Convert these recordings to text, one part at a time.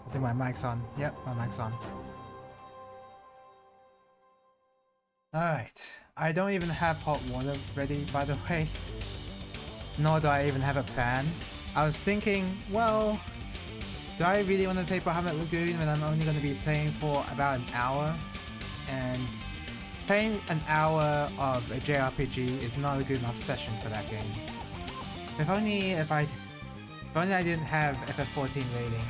I think my mic's on. Yep, my mic's on. Alright. I don't even have hot water ready, by the way. Nor do I even have a plan. I was thinking, well, do I really want to play Bahamut Lagoon when I'm only going to be playing for about an hour? And playing an hour of a JRPG is not a good enough session for that game. If only I didn't have FF14 rating.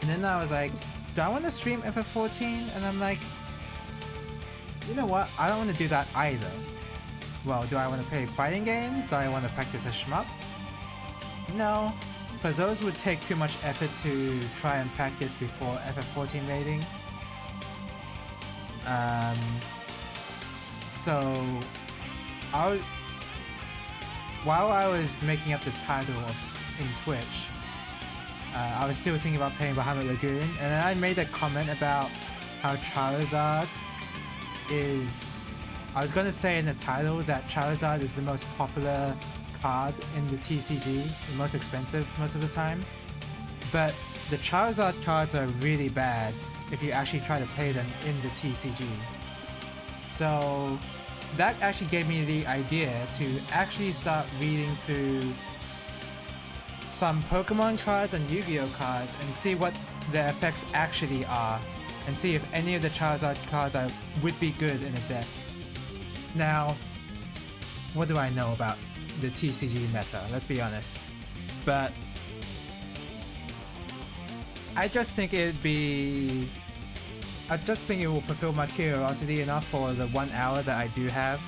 And then I was like, do I want to stream FF14? And I'm like, you know what? I don't want to do that either. Well, do I want to play fighting games? Do I want to practice a shmup? No, because those would take too much effort to try and practice before FF14 rating. So while I was making up the title in Twitch, I was still thinking about playing Bahamut Lagoon, and then I made a comment about how Charizard is... I was gonna say in the title that Charizard is the most popular card in the TCG, the most expensive most of the time. But the Charizard cards are really bad if you actually try to play them in the TCG. So that actually gave me the idea to actually start reading through some Pokemon cards and Yu-Gi-Oh cards and see what their effects actually are, and see if any of the Charizard cards would be good in a deck. Now, what do I know about the TCG meta? Let's be honest. But I just think it will fulfill my curiosity enough for the 1 hour that I do have.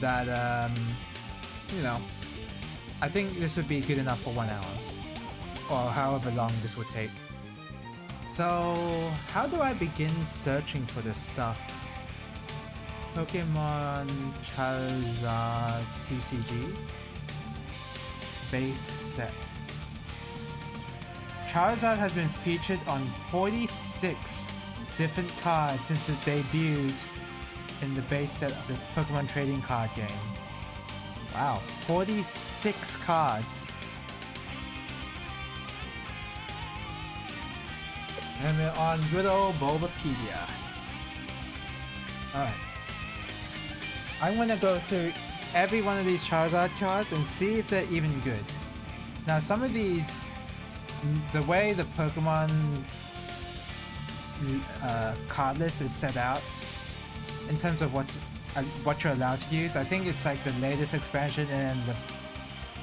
That you know, I think this would be good enough for 1 hour, or however long this would take. So how do I begin searching for this stuff? Pokemon Charizard TCG base set. Charizard has been featured on 46 different cards since it debuted in the base set of the Pokemon trading card game. Wow, 46 cards. And we're on good old Bulbapedia. Alright. I'm gonna go through every one of these Charizard cards and see if they're even good. Now some of these, the way the Pokemon card list is set out, in terms of what you're allowed to use, I think it's like the latest expansion and the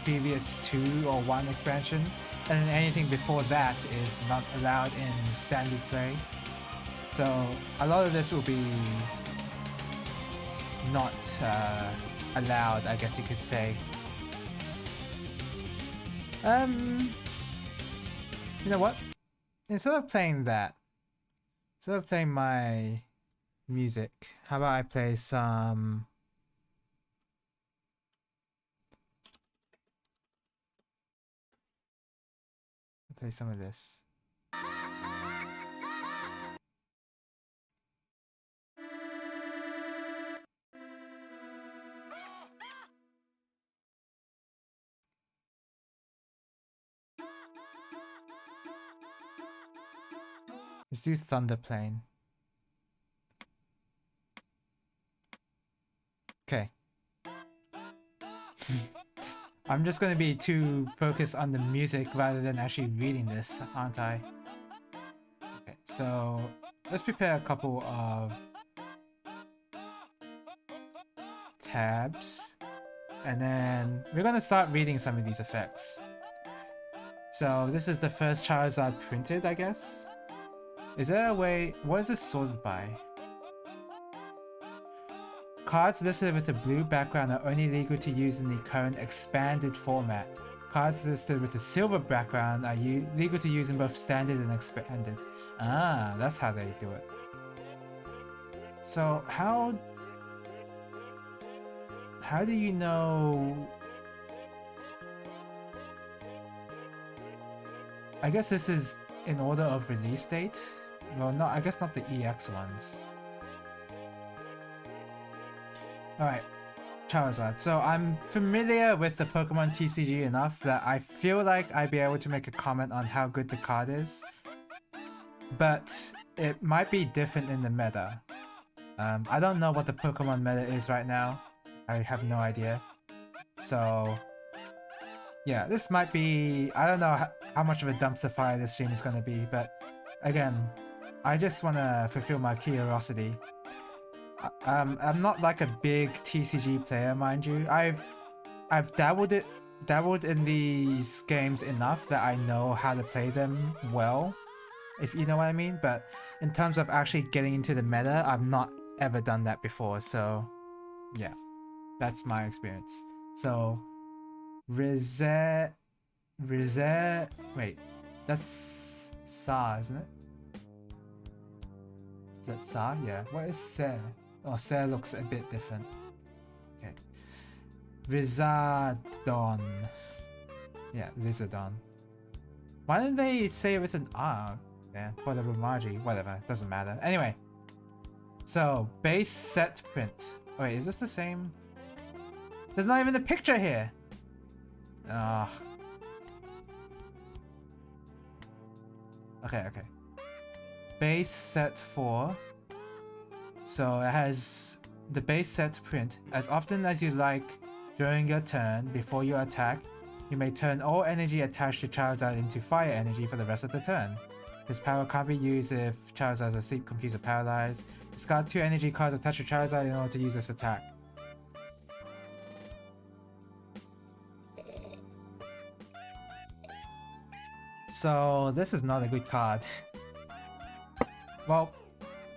previous 2 or 1 expansion, and then anything before that is not allowed in standard play. So a lot of this will be not allowed, I guess you could say. You know what? Instead of playing my music, how about I play some... play some of this. Let's do Thunder Plane. Okay. I'm just gonna be too focused on the music rather than actually reading this, aren't I? Okay, so let's prepare a couple of tabs, and then we're gonna start reading some of these effects. So this is the first Charizard printed, I guess? Is there a way... what is this sorted by? Cards listed with a blue background are only legal to use in the current expanded format. Cards listed with a silver background are legal to use in both standard and expanded. Ah, that's how they do it. So how do you know... I guess this is in order of release date? Well, no, I guess not the EX ones. Alright. Charizard. So I'm familiar with the Pokemon TCG enough that I feel like I'd be able to make a comment on how good the card is. But it might be different in the meta. I don't know what the Pokemon meta is right now. I have no idea. So yeah, this might be... I don't know how much of a dumpster fire this stream is going to be, but again, I just want to fulfill my curiosity. I'm not like a big TCG player, mind you. I've dabbled in these games enough that I know how to play them well, if you know what I mean. But in terms of actually getting into the meta, I've not ever done that before. So yeah, that's my experience. So wait, that's Sa, isn't it? Is that Sa? Yeah. What is Se? Oh, Se looks a bit different. Okay. Rizadon. Yeah, Rizadon. Why didn't they say it with an R? Yeah, for the Rumaji. Whatever, doesn't matter. Anyway. So, base set print. Wait, is this the same? There's not even a picture here! Ah. Okay. Base set 4. So it has the base set print. As often as you like during your turn, before you attack, you may turn all energy attached to Charizard into fire energy for the rest of the turn. This power can't be used if Charizard is asleep, confused, or paralyzed. Discard 2 energy cards attached to Charizard in order to use this attack. So this is not a good card. Well,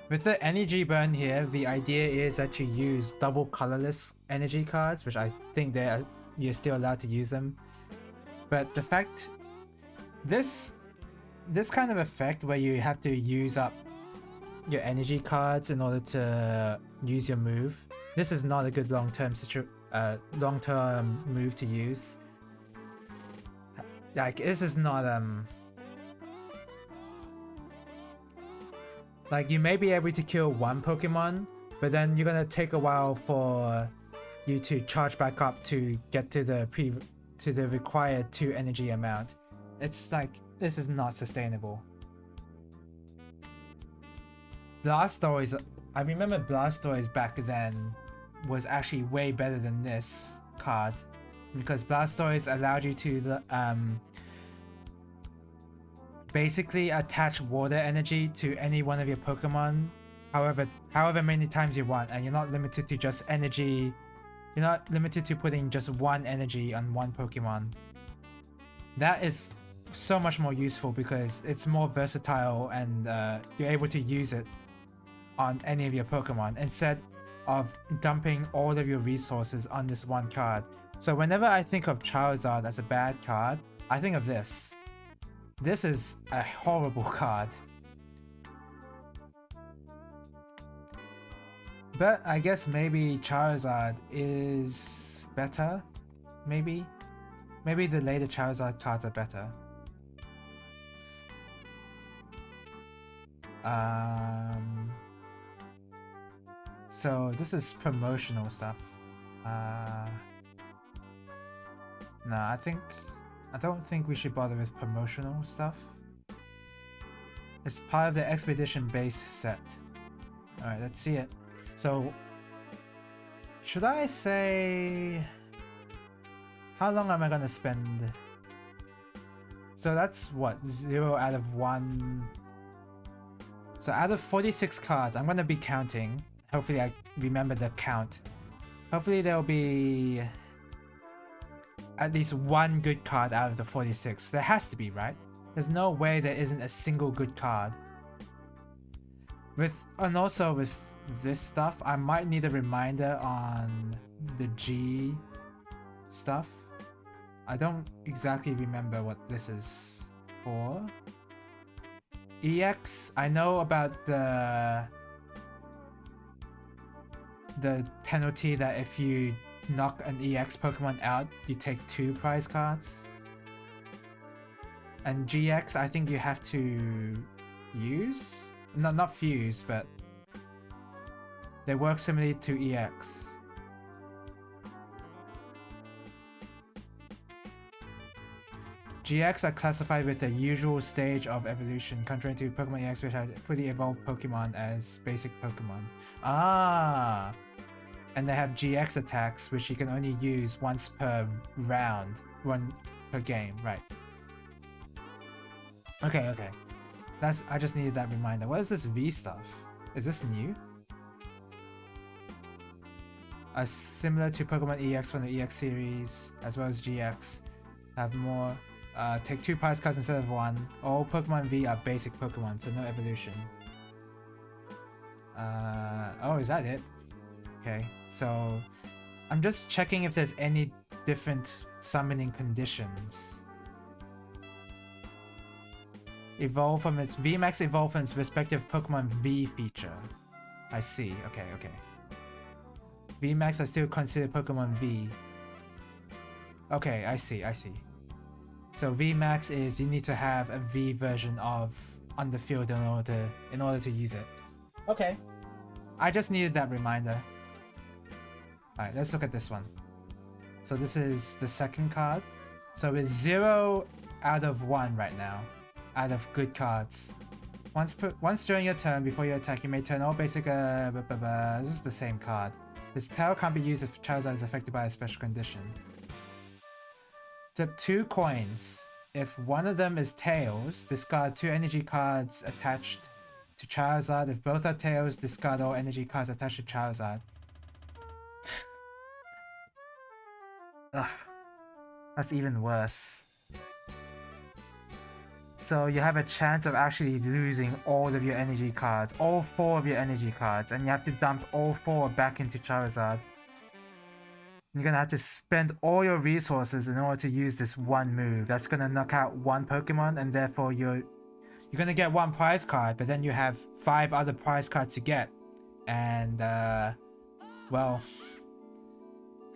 with the energy burn here, the idea is that you use double colorless energy cards, which I think you're still allowed to use them. But the fact, this kind of effect where you have to use up your energy cards in order to use your move, this is not a good long-term move to use. Like, this is not like, you may be able to kill one Pokemon, but then you're gonna take a while for you to charge back up to get to the required 2 energy amount. It's like, this is not sustainable. Blastoise, I remember Blastoise back then was actually way better than this card, because Blastoise allowed you to basically attach water energy to any one of your Pokemon however many times you want, and you're not limited to just energy. You're not limited to putting just one energy on one Pokemon. That is so much more useful because it's more versatile, and you're able to use it on any of your Pokemon instead of dumping all of your resources on this one card. So whenever I think of Charizard as a bad card, I think of this. This is a horrible card. But I guess maybe Charizard is better? Maybe? Maybe the later Charizard cards are better. So this is promotional stuff. No, I don't think we should bother with promotional stuff. It's part of the Expedition base set. Alright, let's see it. So, should I say... How long am I gonna spend? So that's what? 0 out of 1... So out of 46 cards, I'm gonna be counting. Hopefully I remember the count. Hopefully there'll be... at least one good card out of the 46. There has to be, right? There's no way there isn't a single good card. And also with this stuff, I might need a reminder on the G stuff. I don't exactly remember what this is for. EX, I know about the penalty that if you knock an EX Pokemon out, you take 2 prize cards. And GX, I think you have to use? No, not fuse, but they work similarly to EX. GX are classified with the usual stage of evolution, contrary to Pokemon EX, which had fully evolved Pokemon as basic Pokemon. Ah! And they have GX attacks, which you can only use once per round, one per game, right? Okay, okay. I just needed that reminder. What is this V stuff? Is this new? Similar to Pokemon EX from the EX series, as well as GX, have more. Take 2 prize cards instead of 1. All Pokemon V are basic Pokemon, so no evolution. Oh, is that it? Okay, so I'm just checking if there's any different summoning conditions. Evolve from its VMAX evolve from its respective Pokemon V feature. I see. Okay, okay. VMAX are still considered Pokemon V. Okay, I see, I see. So VMAX is you need to have a V version of Underfield in order to use it. Okay. I just needed that reminder. Alright, let's look at this one. So this is the second card. So it's 0 out of 1 right now. Out of good cards. Once during your turn, before you attack, you may turn all basic this is the same card. This power can't be used if Charizard is affected by a special condition. Flip 2 coins. If one of them is tails, discard 2 energy cards attached to Charizard. If both are tails, discard all energy cards attached to Charizard. Ugh. That's even worse. So you have a chance of actually losing all of your energy cards, all 4 of your energy cards, and you have to dump all 4 back into Charizard. You're gonna have to spend all your resources in order to use this one move. That's gonna knock out 1 Pokemon, and therefore you're gonna get 1 prize card, but then you have 5 other prize cards to get. And well,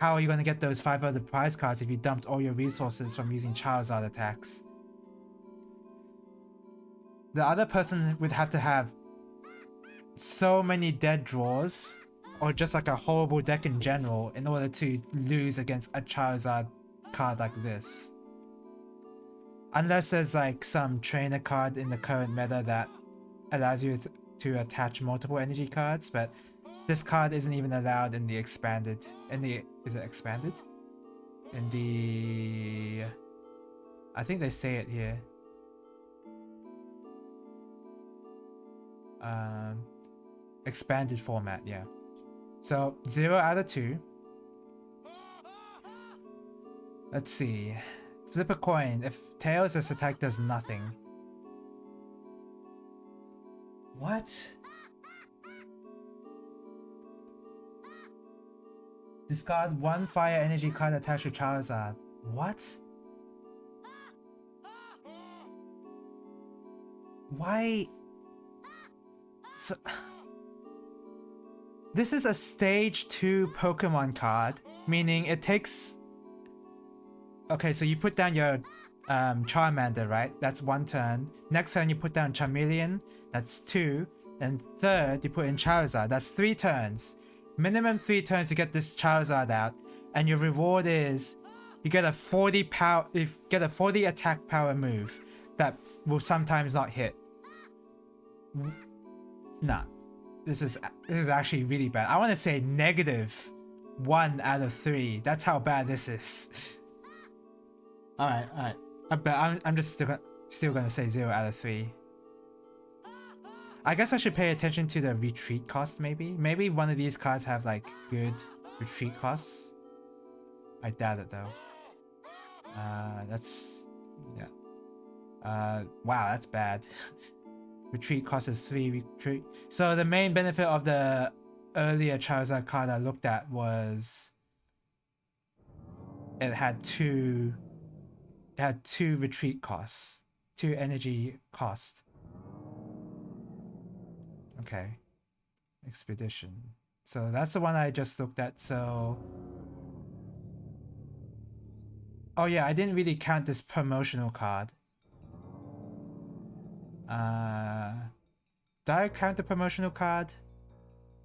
how are you gonna get those 5 other prize cards if you dumped all your resources from using Charizard attacks? The other person would have to have so many dead draws, or just like a horrible deck in general, in order to lose against a Charizard card like this. Unless there's like some trainer card in the current meta that allows you to attach multiple energy cards, but this card isn't even allowed in the expanded. Is it expanded? In the, I think they say it here. Expanded format, yeah. So 0 out of 2. Let's see. Flip a coin. If tails, this attack does nothing. What? Discard 1 fire energy card attached to Charizard. What? Why? So, this is a stage 2 Pokemon card, meaning it takes... Okay, so you put down your Charmander, right? That's 1 turn. Next turn you put down Charmeleon, that's 2. And third, you put in Charizard, that's 3 turns. Minimum 3 turns to get this Charizard out, and your reward is you get a 40 power, get a 40 attack power move that will sometimes not hit. Nah, this is actually really bad. I want to say -1 out of 3. That's how bad this is. Alright, alright. But I'm just still gonna say 0 out of 3. I guess I should pay attention to the retreat cost, maybe? Maybe one of these cards have like good retreat costs. I doubt it though. That's... yeah. Wow, that's bad. Retreat cost is 3 retreat. So the main benefit of the earlier Charizard card I looked at was... It had 2 retreat costs. 2 energy cost. Okay. Expedition. So that's the one I just looked at, so... Oh yeah, I didn't really count this promotional card. Do I count the promotional card?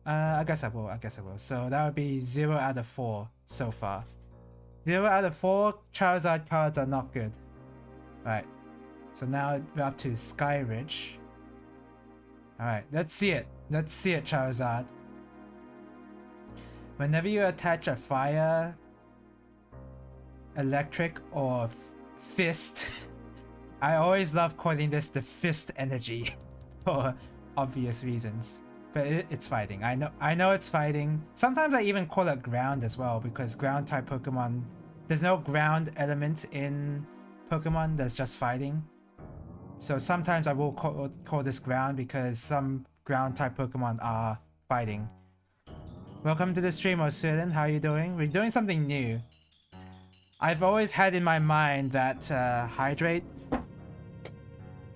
I guess I will, So that would be 0 out of 4 so far. 0 out of 4 Charizard cards are not good. Right. So now we're up to Sky Ridge. Alright, let's see it. Let's see it, Charizard. Whenever you attach a fire, electric, or fist, I always love calling this the fist energy for obvious reasons. But it's fighting. I know it's fighting. Sometimes I even call it ground as well, because ground type Pokemon, there's no ground element in Pokemon, there's just fighting. So sometimes I will call this ground because some ground type Pokemon are fighting. Welcome to the stream, Osirden. How are you doing? We're doing something new. I've always had in my mind that Hydrate.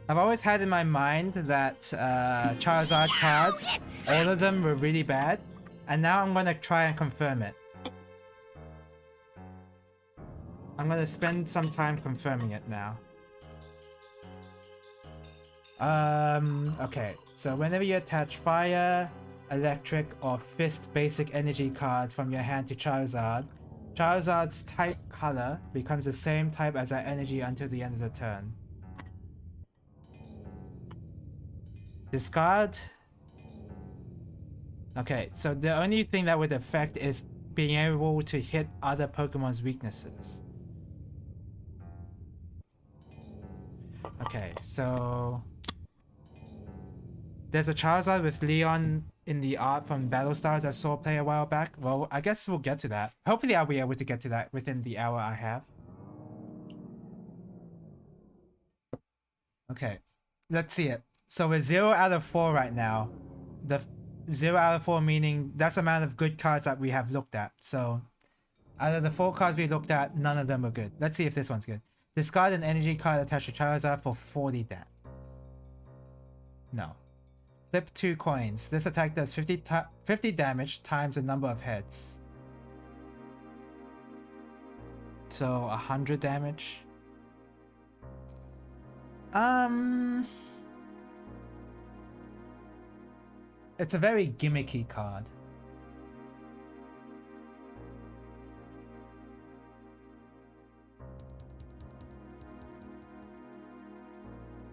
I've always had in my mind that Charizard cards, all of them were really bad, and now I'm gonna try and confirm it. I'm gonna spend some time confirming it now. Okay, so whenever you attach fire, electric, or fist basic energy card from your hand to Charizard, Charizard's type color becomes the same type as that energy until the end of the turn. Discard. Okay, so the only thing that would affect is being able to hit other Pokemon's weaknesses. Okay, so there's a Charizard with Leon in the art from Battlestars I saw play a while back. Well, I guess we'll get to that. Hopefully I'll be able to get to that within the hour I have. Okay, let's see it. So we're 0 out of 4 right now. The 0 out of 4 meaning that's the amount of good cards that we have looked at. So out of the 4 cards we looked at, none of them were good. Let's see if this one's good. Discard an energy card attached to Charizard for 40 damage. No. Flip 2 coins. This attack does 50 damage times the number of heads. So 100 damage. It's a very gimmicky card.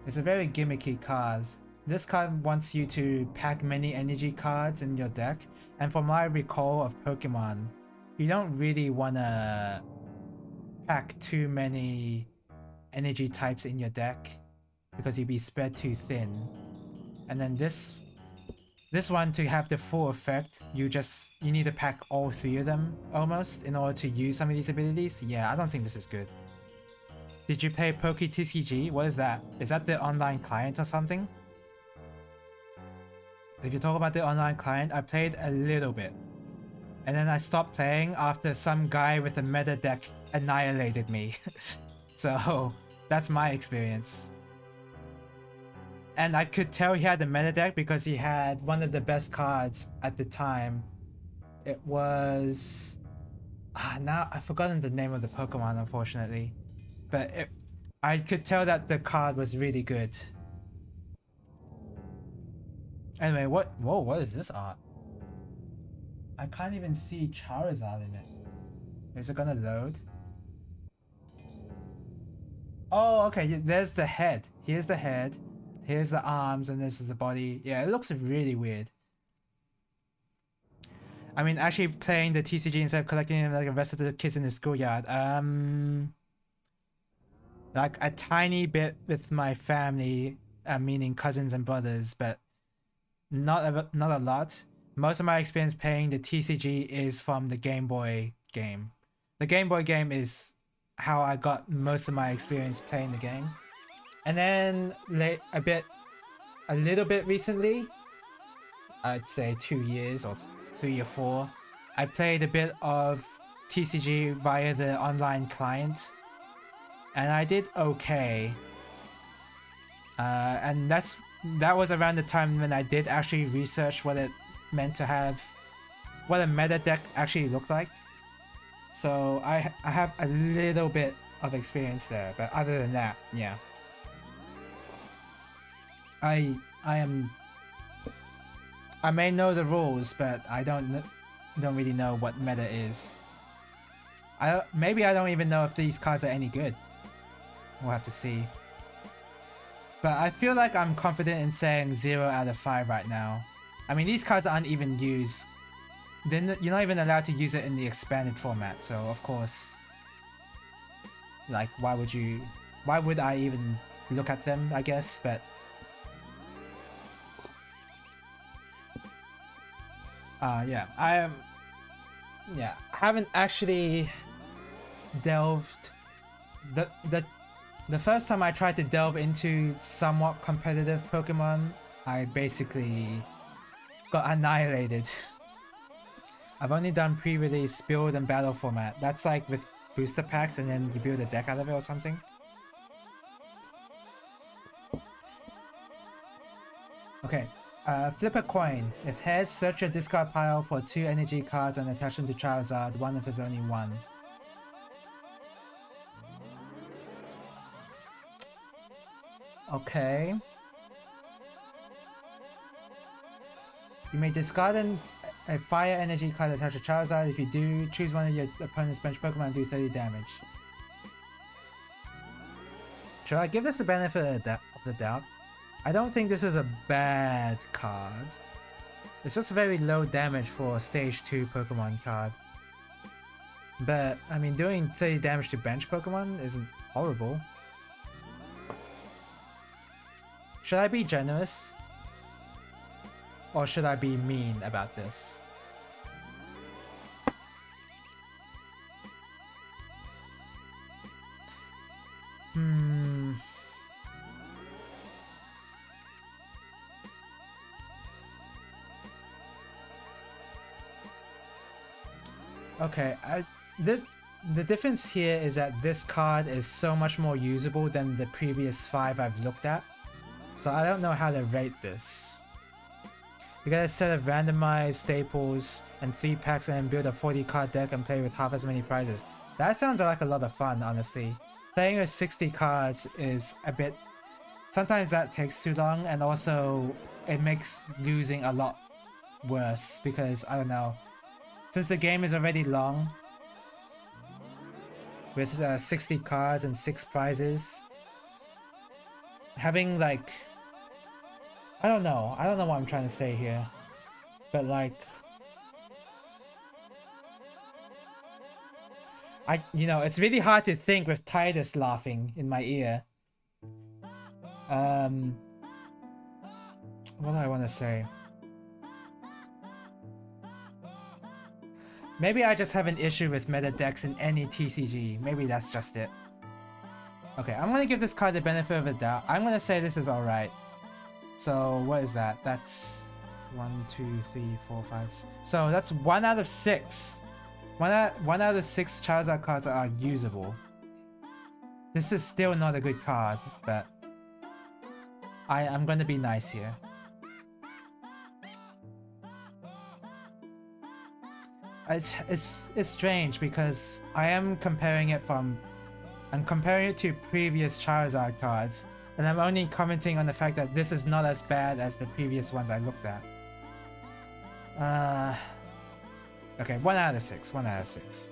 It's a very gimmicky card. This card wants you to pack many energy cards in your deck, and from my recall of Pokemon, you don't really wanna pack too many energy types in your deck because you'd be spread too thin. And then this one, to have the full effect, you need to pack all 3 of them almost in order to use some of these abilities. Yeah, I don't think this is good. Did you play PokeTCG? What is that? Is that the online client or something? If you talk about the online client, I played a little bit. And then I stopped playing after some guy with a meta deck annihilated me. So that's my experience. And I could tell he had a meta deck because he had one of the best cards at the time. It was... now I've forgotten the name of the Pokemon, unfortunately. But I could tell that the card was really good. Anyway, what is this art? I can't even see Charizard in it. Is it gonna load? Oh, okay, there's the head. Here's the head. Here's the arms, and this is the body. Yeah, it looks really weird. I mean, actually playing the TCG instead of collecting them like the rest of the kids in the schoolyard. Like a tiny bit with my family, meaning cousins and brothers, but not a lot. Most of my experience playing the TCG is from the Game Boy game. The Game Boy game is how I got most of my experience playing the game. And then a little bit recently, I'd say 2 years or 3 or 4, I played a bit of TCG via the online client, and I did okay. And that was around the time when I did actually research what it meant to have, what a meta deck actually looked like. So I have a little bit of experience there, but other than that, yeah. I may know the rules, but I don't really know what meta is. Maybe I don't even know if these cards are any good. We'll have to see. But I feel like I'm confident in saying 0 out of 5 right now. I mean, these cards aren't even used. You're not even allowed to use it in the expanded format, so of course, like, why would I even look at them, I guess, but yeah, I haven't actually delved the first time I tried to delve into somewhat competitive Pokemon, I basically got annihilated. I've only done pre-release build and battle format. That's like with booster packs and then you build a deck out of it or something. Okay, flip a coin. If heads, search your discard pile for 2 energy cards and attach them to Charizard, one if there's only one. Okay. You may discard a fire energy card attached to Charizard. If you do, choose one of your opponent's bench Pokemon and do 30 damage. Should I give this the benefit of the doubt? I don't think this is a bad card. It's just very low damage for a stage 2 Pokemon card. But, I mean, doing 30 damage to bench Pokemon isn't horrible. Should I be generous? Or should I be mean about this? Okay, the difference here is that this card is so much more usable than the previous 5 I've looked at. So I don't know how to rate this. You get a set of randomized staples and 3 packs and then build a 40 card deck and play with half as many prizes. That sounds like a lot of fun, honestly. Playing with 60 cards is a bit... Sometimes that takes too long, and also it makes losing a lot worse because, I don't know, since the game is already long with 60 cards and 6 prizes, having like... I don't know what I'm trying to say here, but like... it's really hard to think with Titus laughing in my ear. What do I want to say? Maybe I just have an issue with meta decks in any TCG. Maybe that's just it. Okay, I'm gonna give this card the benefit of the doubt. I'm gonna say this is alright. So, what is that? That's 1, 2, 3, 4, 5. So, that's 1 out of 6. 1 out of 6 Charizard cards that are usable. This is still not a good card, but I'm gonna be nice here. It's strange because I'm comparing it to previous Charizard cards, and I'm only commenting on the fact that this is not as bad as the previous ones I looked at. Okay, 1 out of 6. 1 out of 6.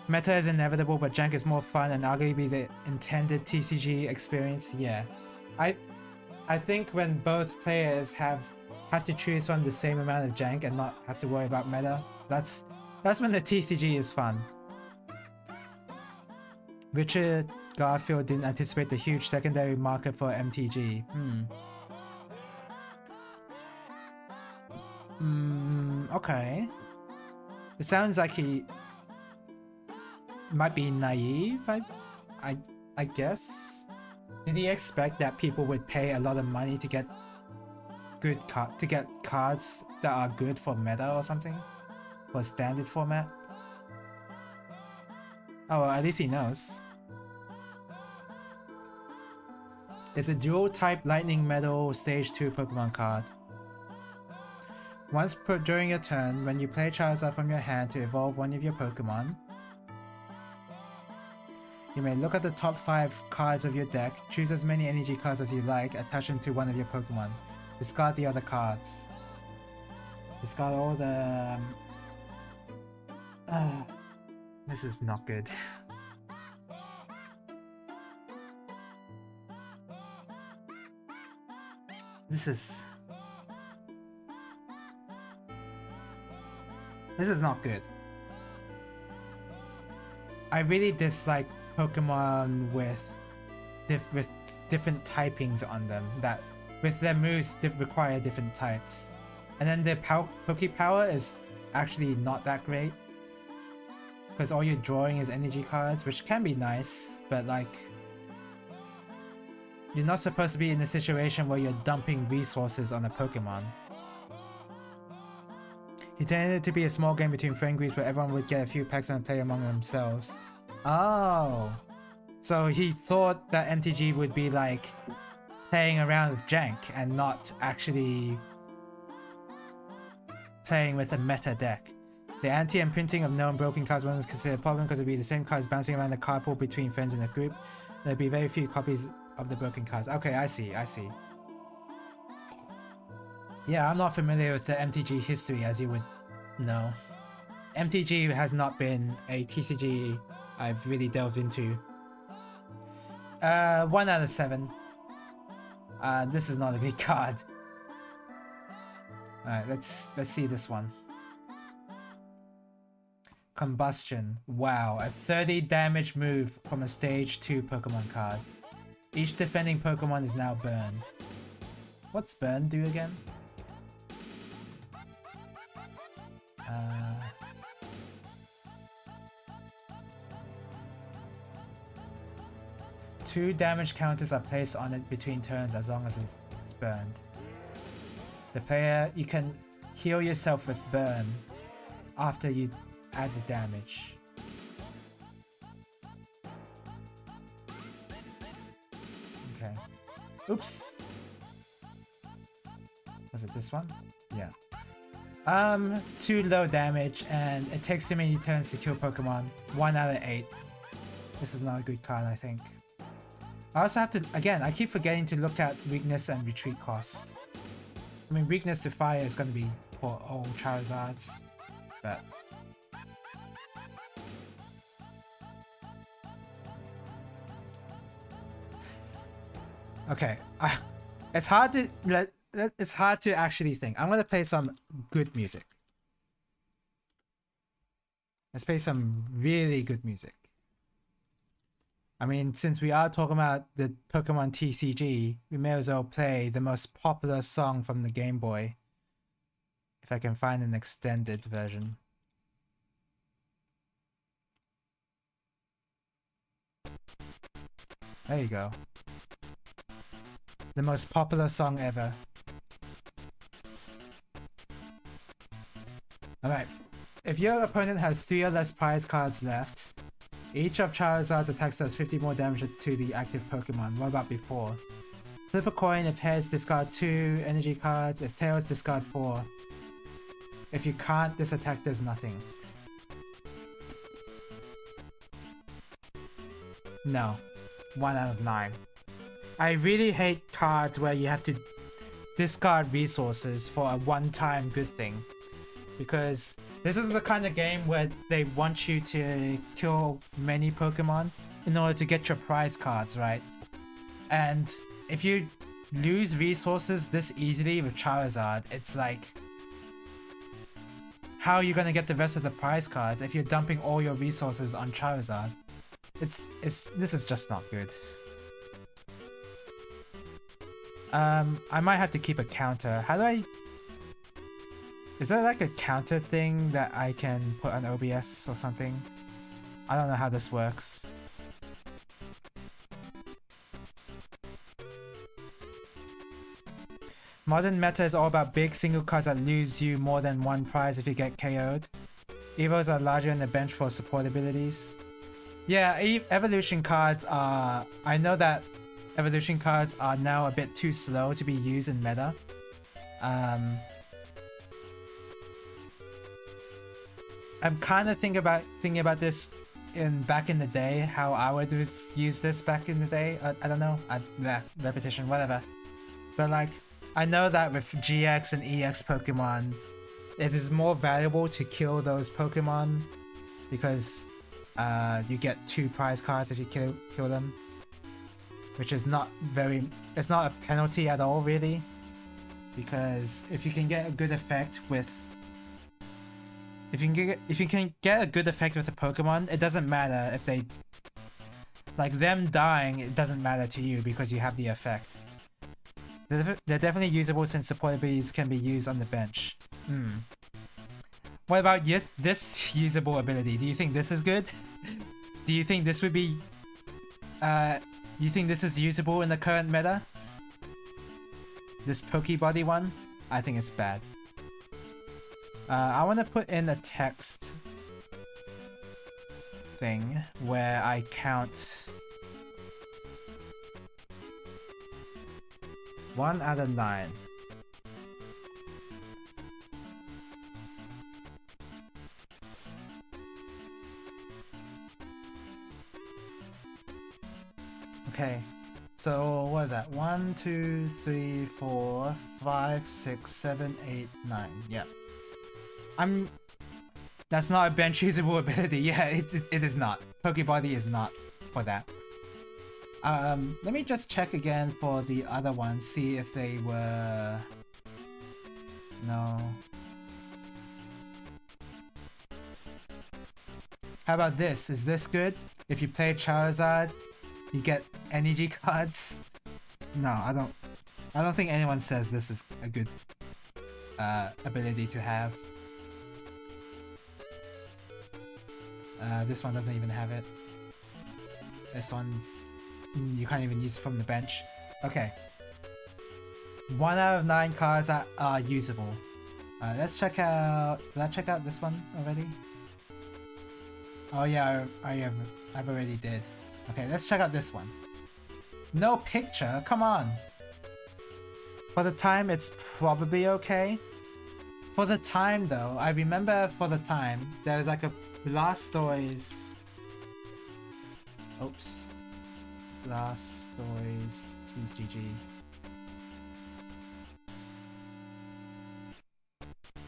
Meta is inevitable, but jank is more fun and arguably the intended TCG experience. Yeah, I think when both players have to choose from the same amount of jank and not have to worry about meta, that's when the TCG is fun. Richard Garfield didn't anticipate the huge secondary market for MTG. Okay. It sounds like he might be naive, I guess. Did he expect that people would pay a lot of money to get cards that are good for meta or something? For standard format? Oh, well, at least he knows. It's a dual type lightning metal stage 2 Pokemon card. Once during your turn, when you play Charizard from your hand to evolve one of your Pokemon, you may look at the top 5 cards of your deck, choose as many energy cards as you like, attach them to one of your Pokemon. Discard the other cards. Discard all the... this is not good. This is not good. I really dislike Pokemon with different typings on them that with their moves require different types. And then the Poke Power is actually not that great because all you're drawing is energy cards, which can be nice, but like you're not supposed to be in a situation where you're dumping resources on a Pokemon. He intended it to be a small game between friend groups where everyone would get a few packs and play among themselves. Oh, so he thought that MTG would be like playing around with jank and not actually playing with a meta deck. The anti and printing of known broken cards wasn't considered a problem because it would be the same cards bouncing around the card pool between friends in a group. There'd be very few copies of the broken cards. Okay, I see. Yeah, I'm not familiar with the MTG history, as you would know. MTG has not been a TCG I've really delved into. 1 out of 7. This is not a good card. Alright, let's see this one. Combustion. Wow, a 30 damage move from a stage 2 Pokemon card. Each defending Pokemon is now burned. What's burn do again? 2 damage counters are placed on it between turns as long as it's burned. The player, you can heal yourself with burn after you add the damage. Okay. Oops. Was it this one? Yeah. Too low damage and it takes too many turns to kill Pokemon. 1 out of 8. This is not a good card, I think. I also have to, again, I keep forgetting to look at weakness and retreat cost. I mean, weakness to fire is going to be for all Charizards, but... Okay, it's hard to actually think. I'm gonna play some good music. Let's play some really good music. I mean, since we are talking about the Pokemon TCG, we may as well play the most popular song from the Game Boy. If I can find an extended version. There you go. The most popular song ever. Alright. If your opponent has 3 or less prize cards left, each of Charizard's attacks does 50 more damage to the active Pokemon. What about before? Flip a coin. If heads, discard 2 energy cards. If tails, discard 4. If you can't, this attack does nothing. No. 1 out of 9. I really hate cards where you have to discard resources for a one-time good thing. Because this is the kind of game where they want you to kill many Pokemon in order to get your prize cards, right? And if you lose resources this easily with Charizard, it's like... how are you gonna get the rest of the prize cards if you're dumping all your resources on Charizard? This is just not good. I might have to keep a counter. How do I... Is there like a counter thing that I can put on OBS or something? I don't know how this works. Modern meta is all about big single cards that lose you more than 1 prize if you get KO'd. Evos are larger in the bench for support abilities. Yeah, evolution cards are... I know that evolution cards are now a bit too slow to be used in meta. I'm kind of thinking about this back in the day, how I would have used this back in the day. I don't know. Repetition, whatever. But like, I know that with GX and EX Pokemon, it is more valuable to kill those Pokemon because you get 2 prize cards if you kill them, which is not very. It's not a penalty at all, really. because if you can get a good effect with if you can get a good effect with a Pokemon, it doesn't matter if they like them dying. It doesn't matter to you because you have the effect. They're definitely usable since support abilities can be used on the bench. What about this usable ability? Do you think this is good? Do you think this would be you think this is usable in the current meta? This Pokebody one? I think it's bad. I want to put in a text thing where I count 1 out of 9. Okay, so what is that? 1, 2, 3, 4, 5, 6, 7, 8, 9. Yeah. That's not a bench usable ability. Yeah, it is not. Pokebody is not for that. Let me just check again for the other ones, see if they were... No. How about this? Is this good? If you play Charizard, you get energy cards? No, I don't think anyone says this is a good ability to have. This one doesn't even have it. This one's... you can't even use it from the bench. Okay. 1 out of 9 cards are usable. Let's check out... Did I check out this one already? Oh yeah, I've already did. Okay, let's check out this one. No picture? Come on! For the time, it's probably okay. For the time though, I remember for the time, there's like a Blastoise... Oops. Blastoise TCG.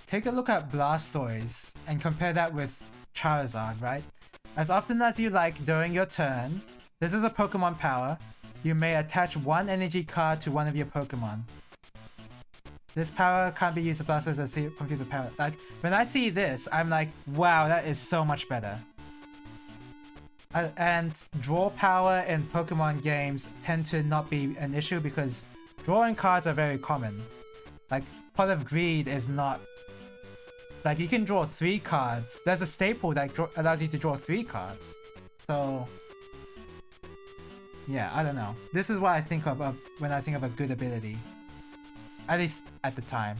Take a look at Blastoise and compare that with Charizard, right? As often as you like during your turn, this is a Pokemon power, you may attach one energy card to one of your Pokemon. This power can't be used to Blastoise as confused with power. Like, when I see this, I'm like, wow, that is so much better. And draw power in Pokemon games tend to not be an issue because drawing cards are very common. Like, Pot of Greed is not... Like, you can draw 3 cards. There's a staple that allows you to draw 3 cards. So... yeah, I don't know. This is what I think of when I think of a good ability. At least at the time.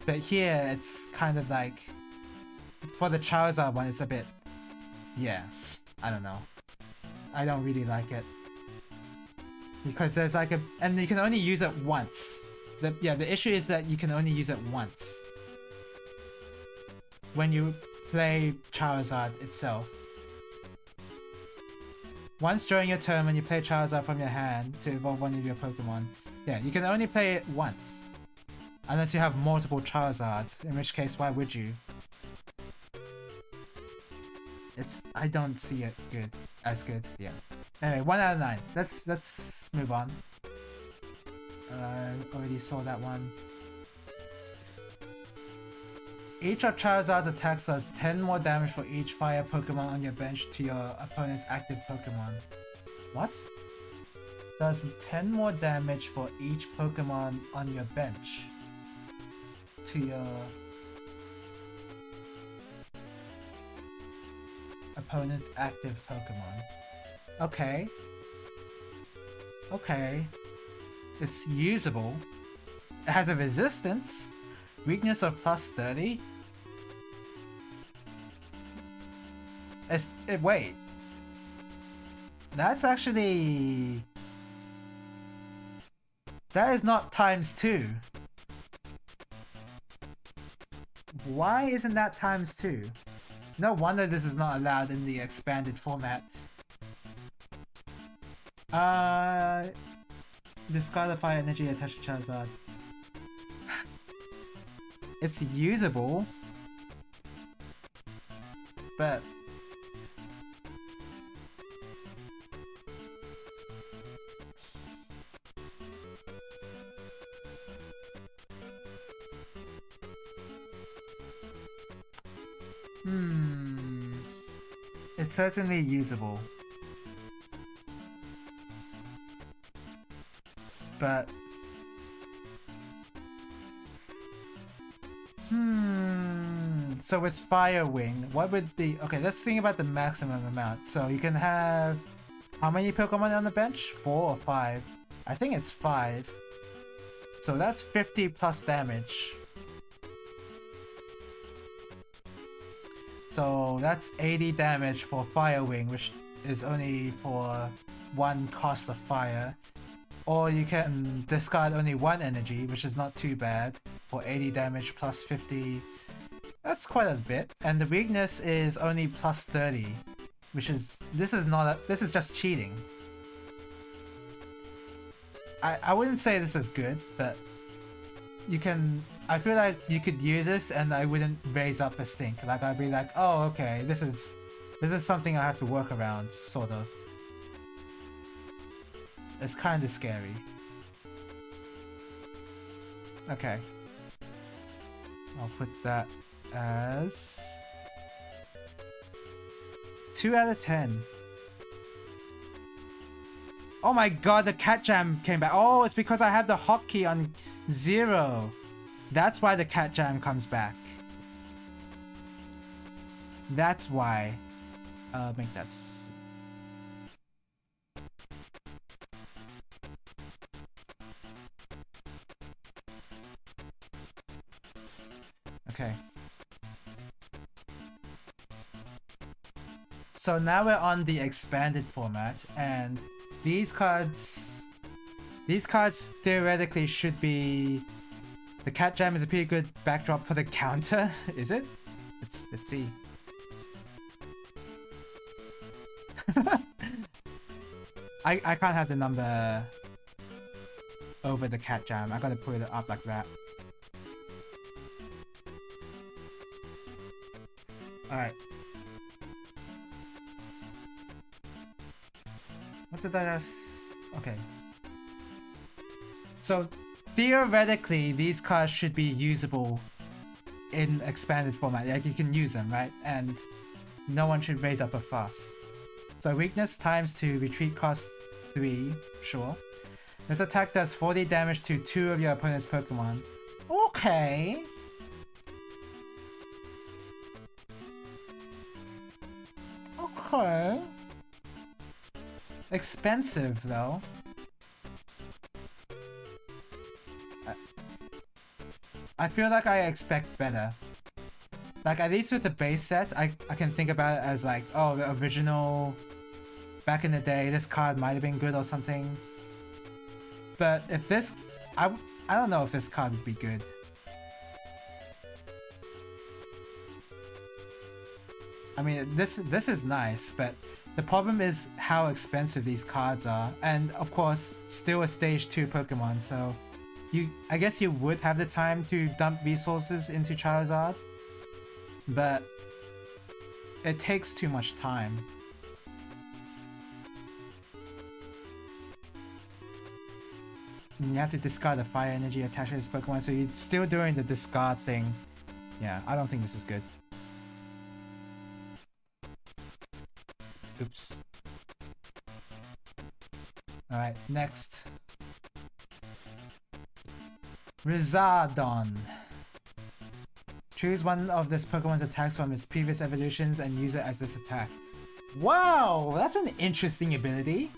But here, it's kind of like... For the Charizard one, it's a bit... yeah. I don't know. I don't really like it. Because there's like a... and you can only use it once. The issue is that you can only use it once. When you play Charizard itself. Once during your turn when you play Charizard from your hand to evolve one of your Pokemon. Yeah, you can only play it once. Unless you have multiple Charizards, in which case why would you? I don't see it as good, yeah. Anyway, 1 out of 9. Let's move on. Already saw that one. Each of Charizard's attacks does 10 more damage for each fire Pokemon on your bench to your opponent's active Pokemon. What? Does 10 more damage for each Pokemon on your bench to your opponent's active Pokemon. Okay. Okay. It's usable. It has a resistance. Weakness of plus 30. Wait. That's actually... that is not times 2. Why isn't that times 2? No wonder this is not allowed in the expanded format. Discard the fire energy attached to Charizard. It's usable, but Hmm. It's certainly usable. But... So it's Fire Wing. What would be... Okay, let's think about the maximum amount. So you can have... How many Pokemon on the bench? 4 or 5? I think it's 5. So that's 50 plus damage. So that's 80 damage for Fire Wing, which is only for 1 cost of fire. Or you can discard only 1 energy, which is not too bad, for 80 damage plus 50. That's quite a bit. And the weakness is only plus 30, which is... This is just cheating. I wouldn't say this is good, but you can... I feel like you could use this and I wouldn't raise up a stink. Like, I'd be like, oh, okay, this is something I have to work around, sort of. It's kinda scary. Okay. I'll put that as... 2 out of 10. Oh my god, the cat jam came back. Oh, it's because I have the hotkey on 0. That's why the cat jam comes back. That's why. Make that... Okay. So now we're on the expanded format, and these cards theoretically should be... The cat jam is a pretty good backdrop for the counter, is it? Let's see. I can't have the number over the cat jam. I gotta put it up like that. Alright. What did I just... Okay. So, theoretically, these cards should be usable in expanded format. Like, you can use them, right? And no one should raise up a fuss. So, weakness times 2, retreat cost 3, sure. This attack does 40 damage to 2 of your opponent's Pokemon. Okay! Okay. Expensive, though. I feel like I expect better. Like, at least with the base set, I can think about it as like, oh, the original... Back in the day, this card might have been good or something. But if this... I don't know if this card would be good. I mean, this is nice, but the problem is how expensive these cards are. And of course, still a stage 2 Pokemon, so... I guess you would have the time to dump resources into Charizard, but it takes too much time. And you have to discard the fire energy attached to this Pokemon, so you're still doing the discard thing. Yeah, I don't think this is good. Oops. Alright, next. Rizardon. Choose one of this Pokemon's attacks from its previous evolutions and use it as this attack. Wow, that's an interesting ability.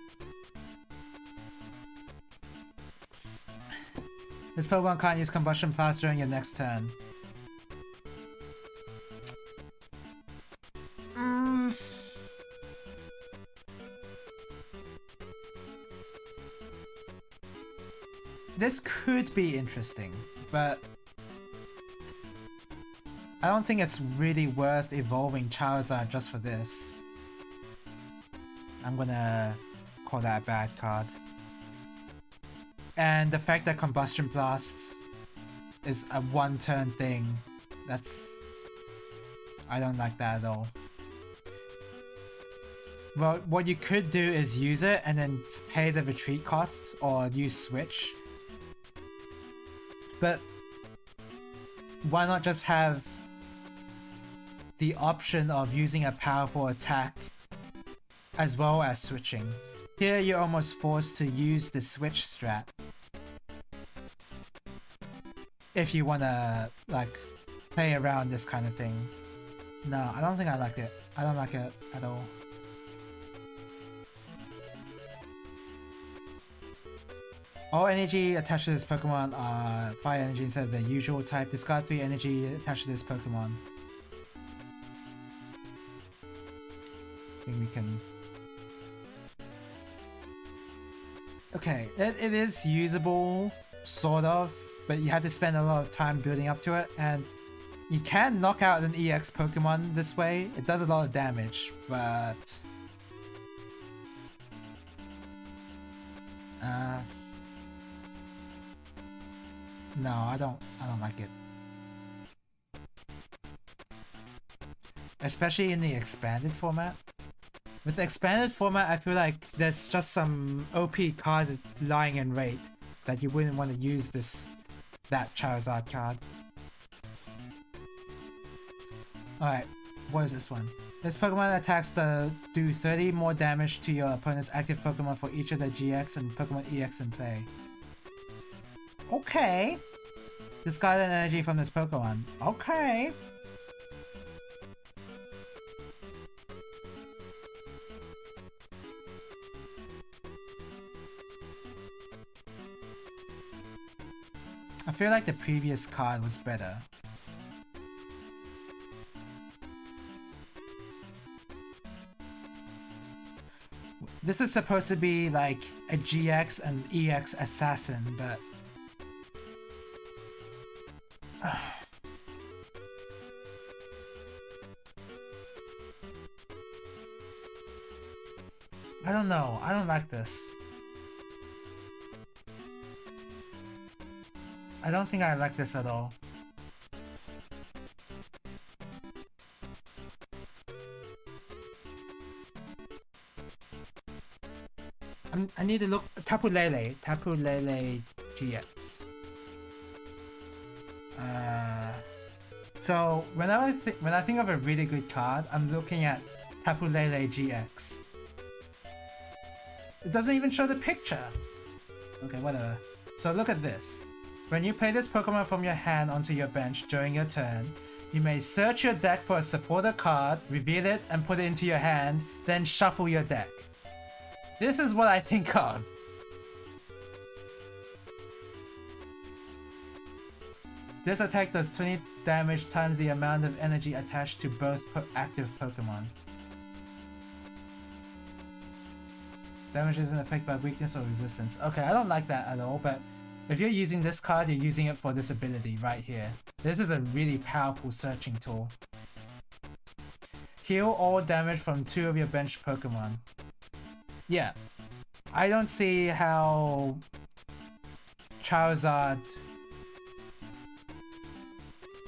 This Pokemon can't use Combustion Blast during your next turn. This could be interesting, but I don't think it's really worth evolving Charizard just for this. I'm gonna call that a bad card. And the fact that Combustion Blasts is a one-turn thing, I don't like that at all. Well, what you could do is use it and then pay the retreat costs or use Switch. But why not just have the option of using a powerful attack as well as switching. Here you're almost forced to use the switch strat if you wanna like play around this kind of thing. No, I don't think I like it. I don't like it at all. All energy attached to this Pokemon are fire energy instead of the usual type. Discard 3 energy attached to this Pokemon. I think we can... Okay, it is usable, sort of, but you have to spend a lot of time building up to it, and you can knock out an EX Pokemon this way. It does a lot of damage, but... no, I don't like it. Especially in the expanded format. With the expanded format, I feel like there's just some OP cards lying in wait that you wouldn't want to use that Charizard card. Alright, what is this one? This Pokemon attacks do 30 more damage to your opponent's active Pokemon for each of the GX and Pokemon EX in play. Okay. Discard an energy from this Pokemon. Okay. I feel like the previous card was better. This is supposed to be like a GX and EX assassin, but... I don't know. I don't like this. I don't think I like this at all. I need to look Tapu Lele GX. So when I think of a really good card, I'm looking at Tapu Lele GX. It doesn't even show the picture. Okay, whatever. So look at this. When you play this Pokemon from your hand onto your bench during your turn, you may search your deck for a supporter card, reveal it, and put it into your hand, then shuffle your deck. This is what I think of. This attack does 20 damage times the amount of energy attached to both active Pokemon. Damage isn't affected by weakness or resistance. Okay, I don't like that at all, but if you're using this card, you're using it for this ability right here. This is a really powerful searching tool. Heal all damage from 2 of your bench Pokemon. Yeah, I don't see how Charizard...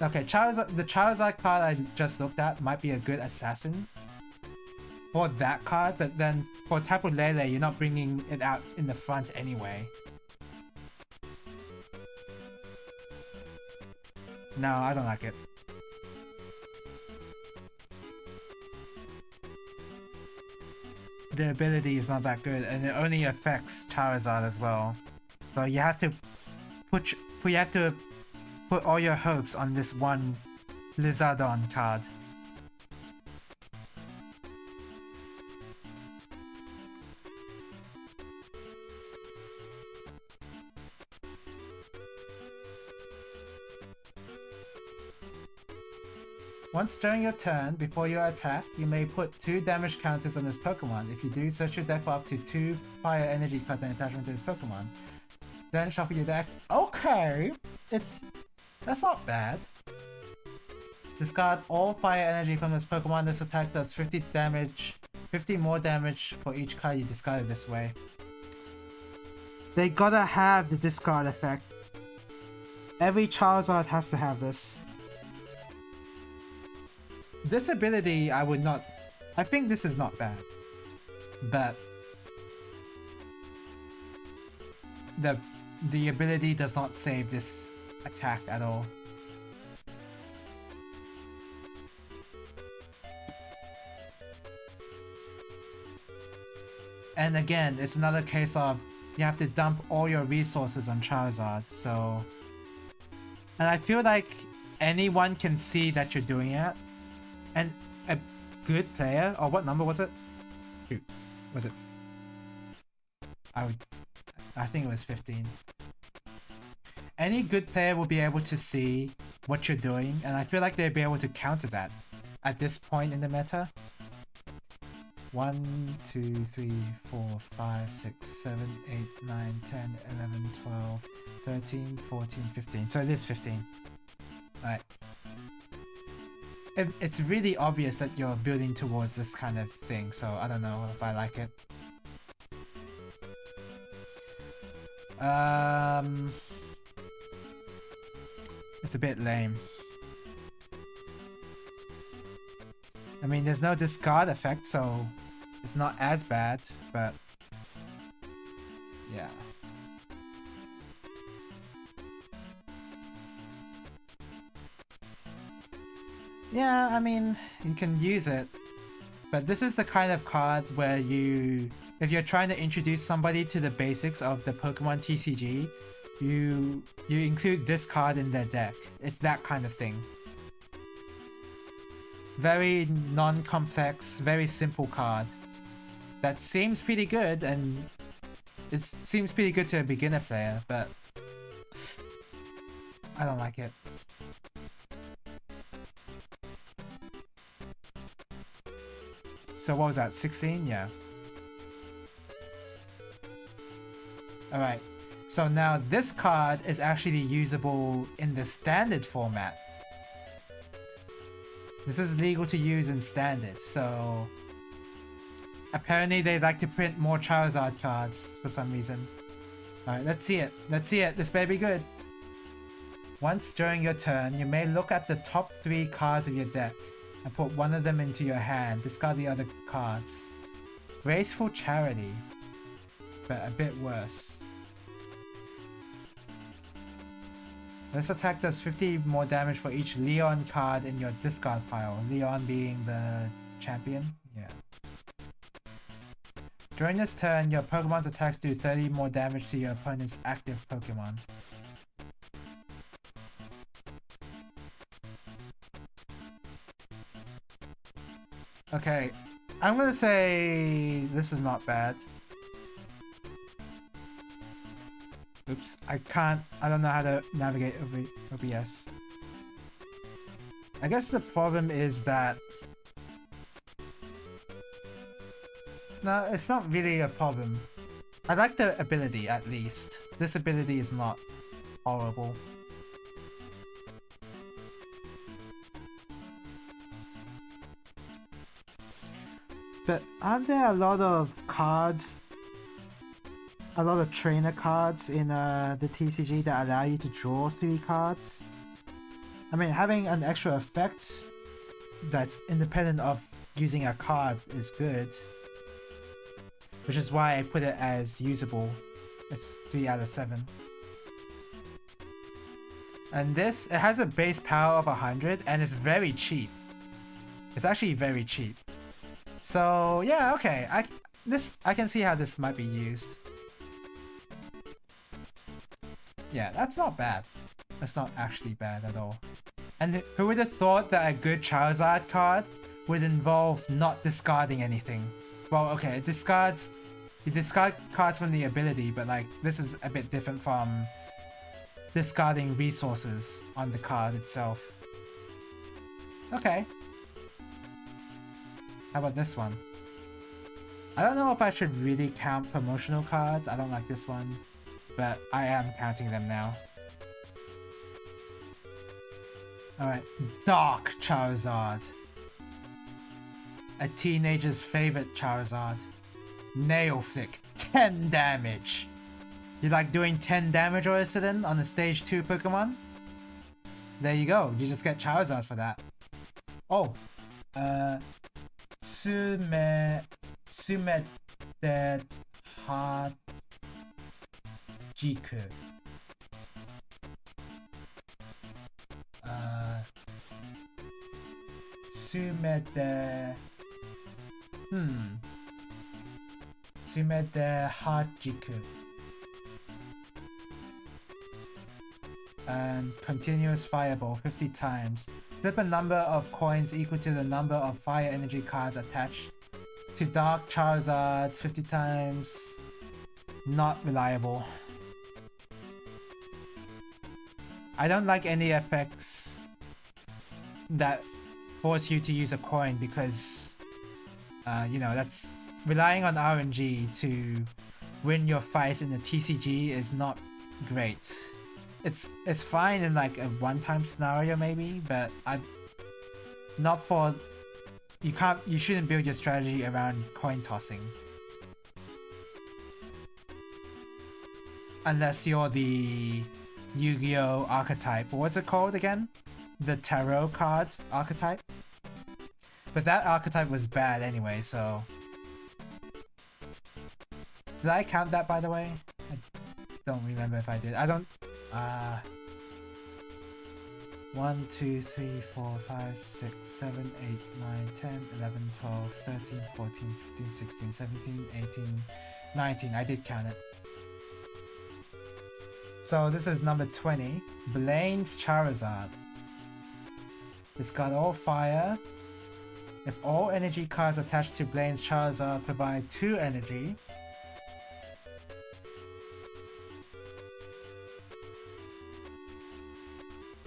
Okay, the Charizard card I just looked at might be a good assassin for that card, but then for Tapu Lele, you're not bringing it out in the front anyway. No, I don't like it. The ability is not that good, and it only affects Charizard as well. So you have to put all your hopes on this one Lizardon card. Once during your turn, before your attack, you may put 2 damage counters on this Pokemon. If you do, search your deck for up to 2 fire energy cards and attachment to this Pokemon. Then shuffle your deck. Okay! That's not bad. Discard all fire energy from this Pokemon. This attack does 50 more damage for each card you discarded this way. They gotta have the discard effect. Every Charizard has to have this. This ability, I would not... I think this is not bad. But... The ability does not save this attack at all. And again, it's another case of you have to dump all your resources on Charizard, so... And I feel like anyone can see that you're doing it. And a good player, or what number was it? Shoot, was it? I think it was 15. Any good player will be able to see what you're doing, and I feel like they'll be able to counter that at this point in the meta. 1, 2, 3, 4, 5, 6, 7, 8, 9, 10, 11, 12, 13, 14, 15. So it is 15. Alright. It's really obvious that you're building towards this kind of thing, so I don't know if I like it. It's a bit lame. I mean, there's no discard effect, so it's not as bad, but yeah. Yeah, I mean, you can use it, but this is the kind of card where if you're trying to introduce somebody to the basics of the Pokemon TCG, you include this card in their deck. It's that kind of thing. Very non-complex, very simple card. That seems pretty good, and it seems pretty good to a beginner player, but I don't like it. So what was that, 16? Yeah. Alright, so now this card is actually usable in the standard format. This is legal to use in standard, so apparently they like to print more Charizard cards for some reason. Alright, let's see it. Let's see it. This better be good. Once during your turn, you may look at the top 3 cards of your deck and put one of them into your hand. Discard the other cards. Graceful Charity, but a bit worse. This attack does 50 more damage for each Leon card in your discard pile. Leon being the champion? Yeah. During this turn, your Pokemon's attacks do 30 more damage to your opponent's active Pokemon. Okay, I'm gonna say this is not bad. Oops, I don't know how to navigate OBS. I guess the problem is that... No, it's not really a problem. I like the ability, at least. This ability is not horrible. But aren't there a lot of cards, a lot of trainer cards in the TCG that allow you to draw 3 cards? I mean, having an extra effect that's independent of using a card is good. Which is why I put it as usable. It's 3 out of 7. And this, it has a base power of 100 and it's very cheap. It's actually very cheap. So yeah, okay. I can see how this might be used. Yeah, that's not bad. That's not actually bad at all. And who would have thought that a good Charizard card would involve not discarding anything? Well, okay, you discard cards from the ability, but like, this is a bit different from discarding resources on the card itself. Okay. How about this one? I don't know if I should really count promotional cards. I don't like this one, but I am counting them now. Alright, Dark Charizard. A teenager's favorite Charizard. Nail Flick, 10 damage. You like doing 10 damage all of a sudden on a stage 2 Pokemon? There you go, you just get Charizard for that. Oh, Sumete Hajiku. Sumede Hajiku. And continuous fireball 50 times. Flip a number of coins equal to the number of fire energy cards attached to Dark Charizard 50 times. Not reliable. I don't like any effects that force you to use a coin because, you know, that's relying on RNG to win your fights in the TCG is not great. It's fine in like a one-time scenario maybe, but not for you shouldn't build your strategy around coin tossing. Unless you're the Yu-Gi-Oh archetype. What's it called again? The tarot card archetype? But that archetype was bad anyway, so... Did I count that, by the way? I don't remember if I did. I don't... 1, 2, 3, 4, 5, 6, 7, 8, 9, 10, 11, 12, 13, 14, 15, 16, 17, 18, 19. I did count it. So this is number 20. Blaine's Charizard. It's got all fire. If all energy cards attached to Blaine's Charizard provide 2 energy,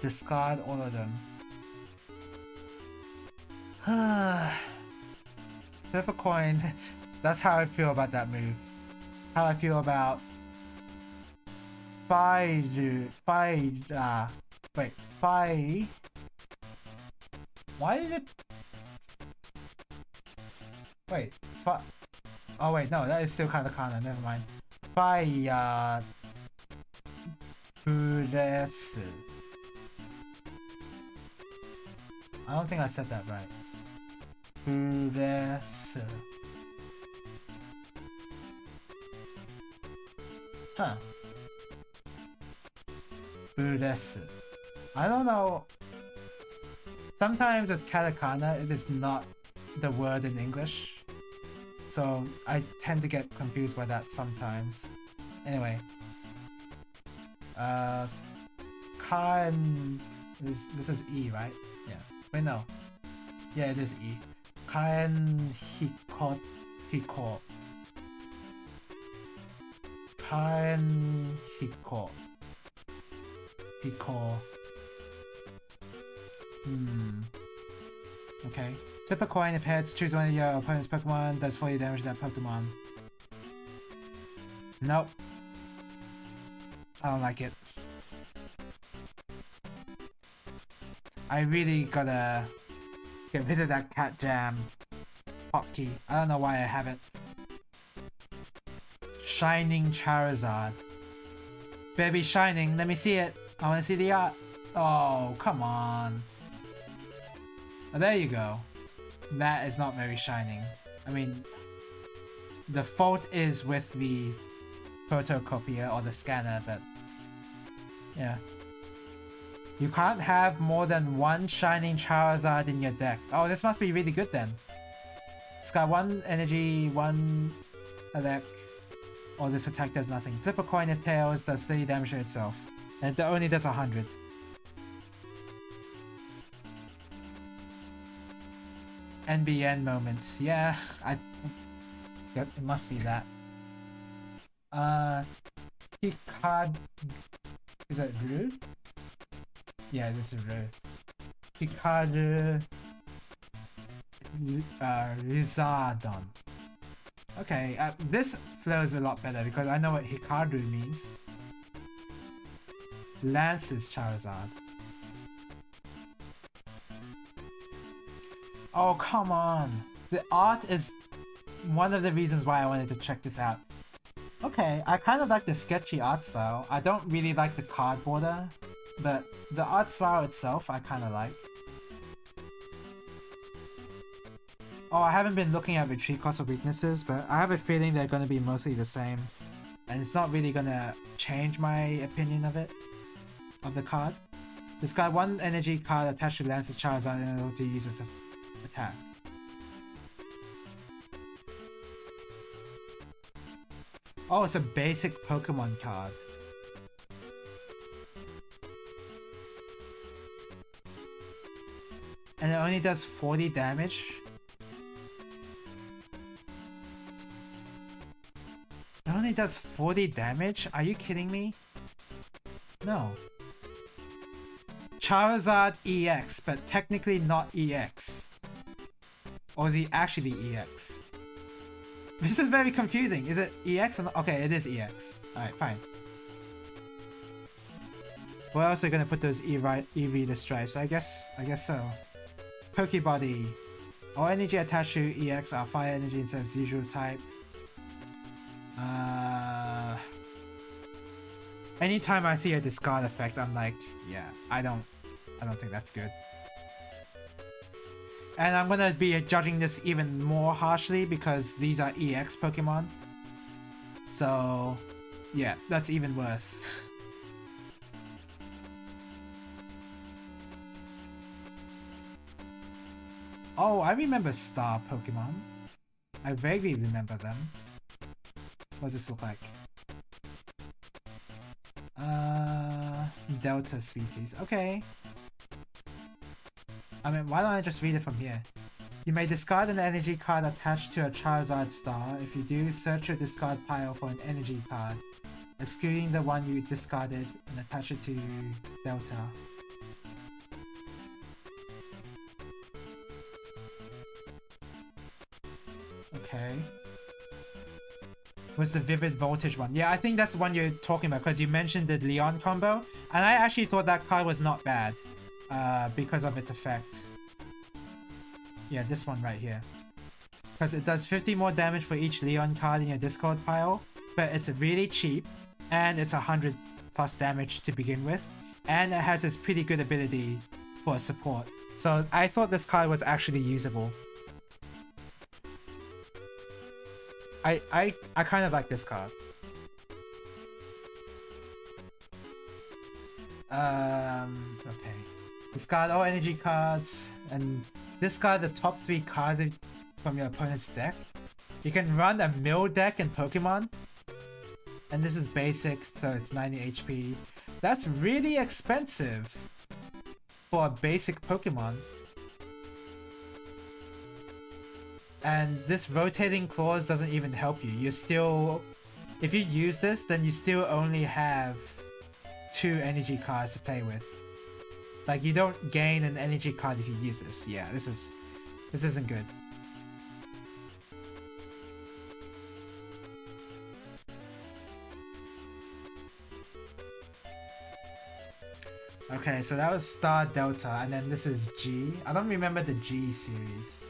discard all of them. Flip a coin. That's how I feel about that move. How I feel about wait, why did it... Wait, oh wait, no, that is still katakana, never mind. Furetsu. I don't think I said that right. Furetsu. Huh. Furetsu. I don't know. Sometimes with katakana, it is not the word in English. So I tend to get confused by that sometimes. Anyway. This is E, right? Yeah. Wait, no. Yeah, it is E. Kaen Hiko. Kaen Hiko. Okay. Flip a coin. If heads, choose one of your opponent's Pokemon. Does 40 damage to that Pokemon. Nope. I don't like it. I really gotta get rid of that Cat Jam hotkey. I don't know why I have it. Shining Charizard. Baby shining, let me see it. I wanna see the art. Oh, come on. Oh, there you go. That is not very shining. I mean, the fault is with the photocopier or the scanner, but yeah. You can't have more than one Shining Charizard in your deck. Oh, this must be really good then. It's got 1 energy, 1 attack. Or this attack does nothing. Flip a coin. If tails, does 30 damage to itself. And it only does 100. NBN moments. Yeah, it must be that. Picard... Is that rude? Yeah, this is rude. Picard... Rizardon. Okay, this flows a lot better because I know what Hikaru means. Lance's Charizard. Oh, come on. The art is one of the reasons why I wanted to check this out. Okay, I kind of like the sketchy art style. I don't really like the card border, but the art style itself I kind of like. Oh, I haven't been looking at retreat cost of weaknesses, but I have a feeling they're going to be mostly the same. And it's not really going to change my opinion of it, of the card. It's got 1 energy card attached to Lance's Charizard in order to use its attack. Oh, it's a basic Pokemon card. And it only does 40 damage? It only does 40 damage? Are you kidding me? No. Charizard EX, but technically not EX. Or is he actually EX? This is very confusing. Is it EX or not? Okay, it is EX. Alright, fine. Where else are you gonna put those EV the stripes? I guess so. Pokebody. All energy attached to EX are fire energy instead of usual type. Anytime I see a discard effect, I'm like, yeah, I don't think that's good. And I'm gonna be judging this even more harshly because these are EX Pokemon. So, yeah, that's even worse. Oh, I remember Star Pokemon. I vaguely remember them. What does this look like? Delta species. Okay. I mean, why don't I just read it from here? You may discard an energy card attached to a Charizard star. If you do, search your discard pile for an energy card, excluding the one you discarded, and attach it to Delta. Okay. Was the Vivid Voltage one? Yeah, I think that's the one you're talking about because you mentioned the Leon combo, and I actually thought that card was not bad because of its effect. Yeah, this one right here. Because it does 50 more damage for each Leon card in your discard pile, but it's really cheap, and it's 100 plus damage to begin with, and it has this pretty good ability for support. So I thought this card was actually usable. I kind of like this card. Okay. Discard all energy cards and discard the top 3 cards from your opponent's deck. You can run a mill deck in Pokemon. And this is basic, so it's 90 HP. That's really expensive for a basic Pokemon. And this rotating clause doesn't even help you. You're still... If you use this, then you still only have 2 energy cards to play with. Like, you don't gain an energy card if you use this. Yeah, this isn't good. Okay, so that was Star Delta, and then this is G. I don't remember the G series.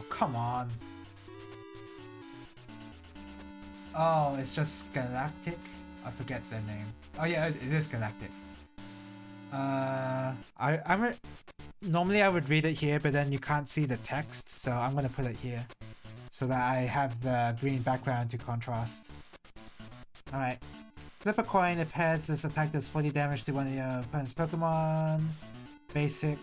Come on. Oh, it's just Galactic? I forget their name. Oh yeah, it is Galactic. Normally I would read it here, but then you can't see the text, so I'm gonna put it here. So that I have the green background to contrast. Alright. Flip a coin. If heads, this attack does 40 damage to one of your opponent's Pokemon. Basic.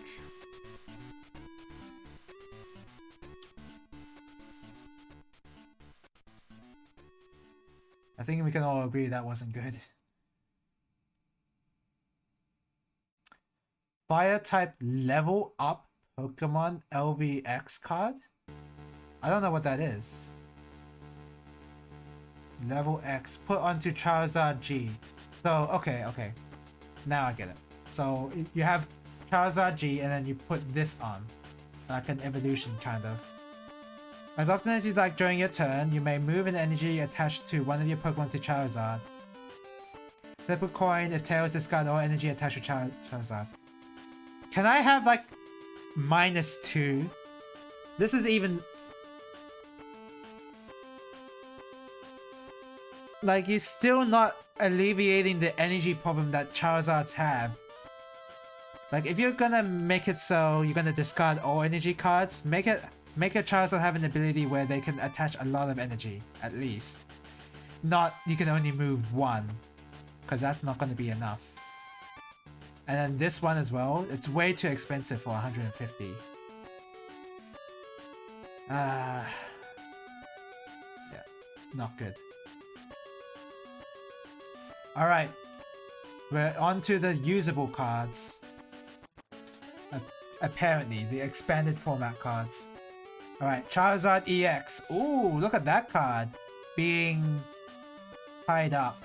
I think we can all agree that wasn't good. Fire type level up Pokemon LVX card? I don't know what that is. Level X, put onto Charizard G. So, okay. Now I get it. So, you have Charizard G and then you put this on. Like an evolution, kind of. As often as you'd like during your turn, you may move an energy attached to one of your Pokemon to Charizard. Flip a coin. If tails, discard all energy attached to Charizard. Can I have like -2? This is even... Like, you're still not alleviating the energy problem that Charizards have. Like, if you're gonna make it so you're gonna discard all energy cards, make a Charizard have an ability where they can attach a lot of energy, at least. Not, you can only move 1, because that's not gonna be enough. And then this one as well, it's way too expensive for 150. Yeah. not good. Alright, we're on to the usable cards. Apparently, the expanded format cards. Alright, Charizard EX. Ooh, look at that card being tied up.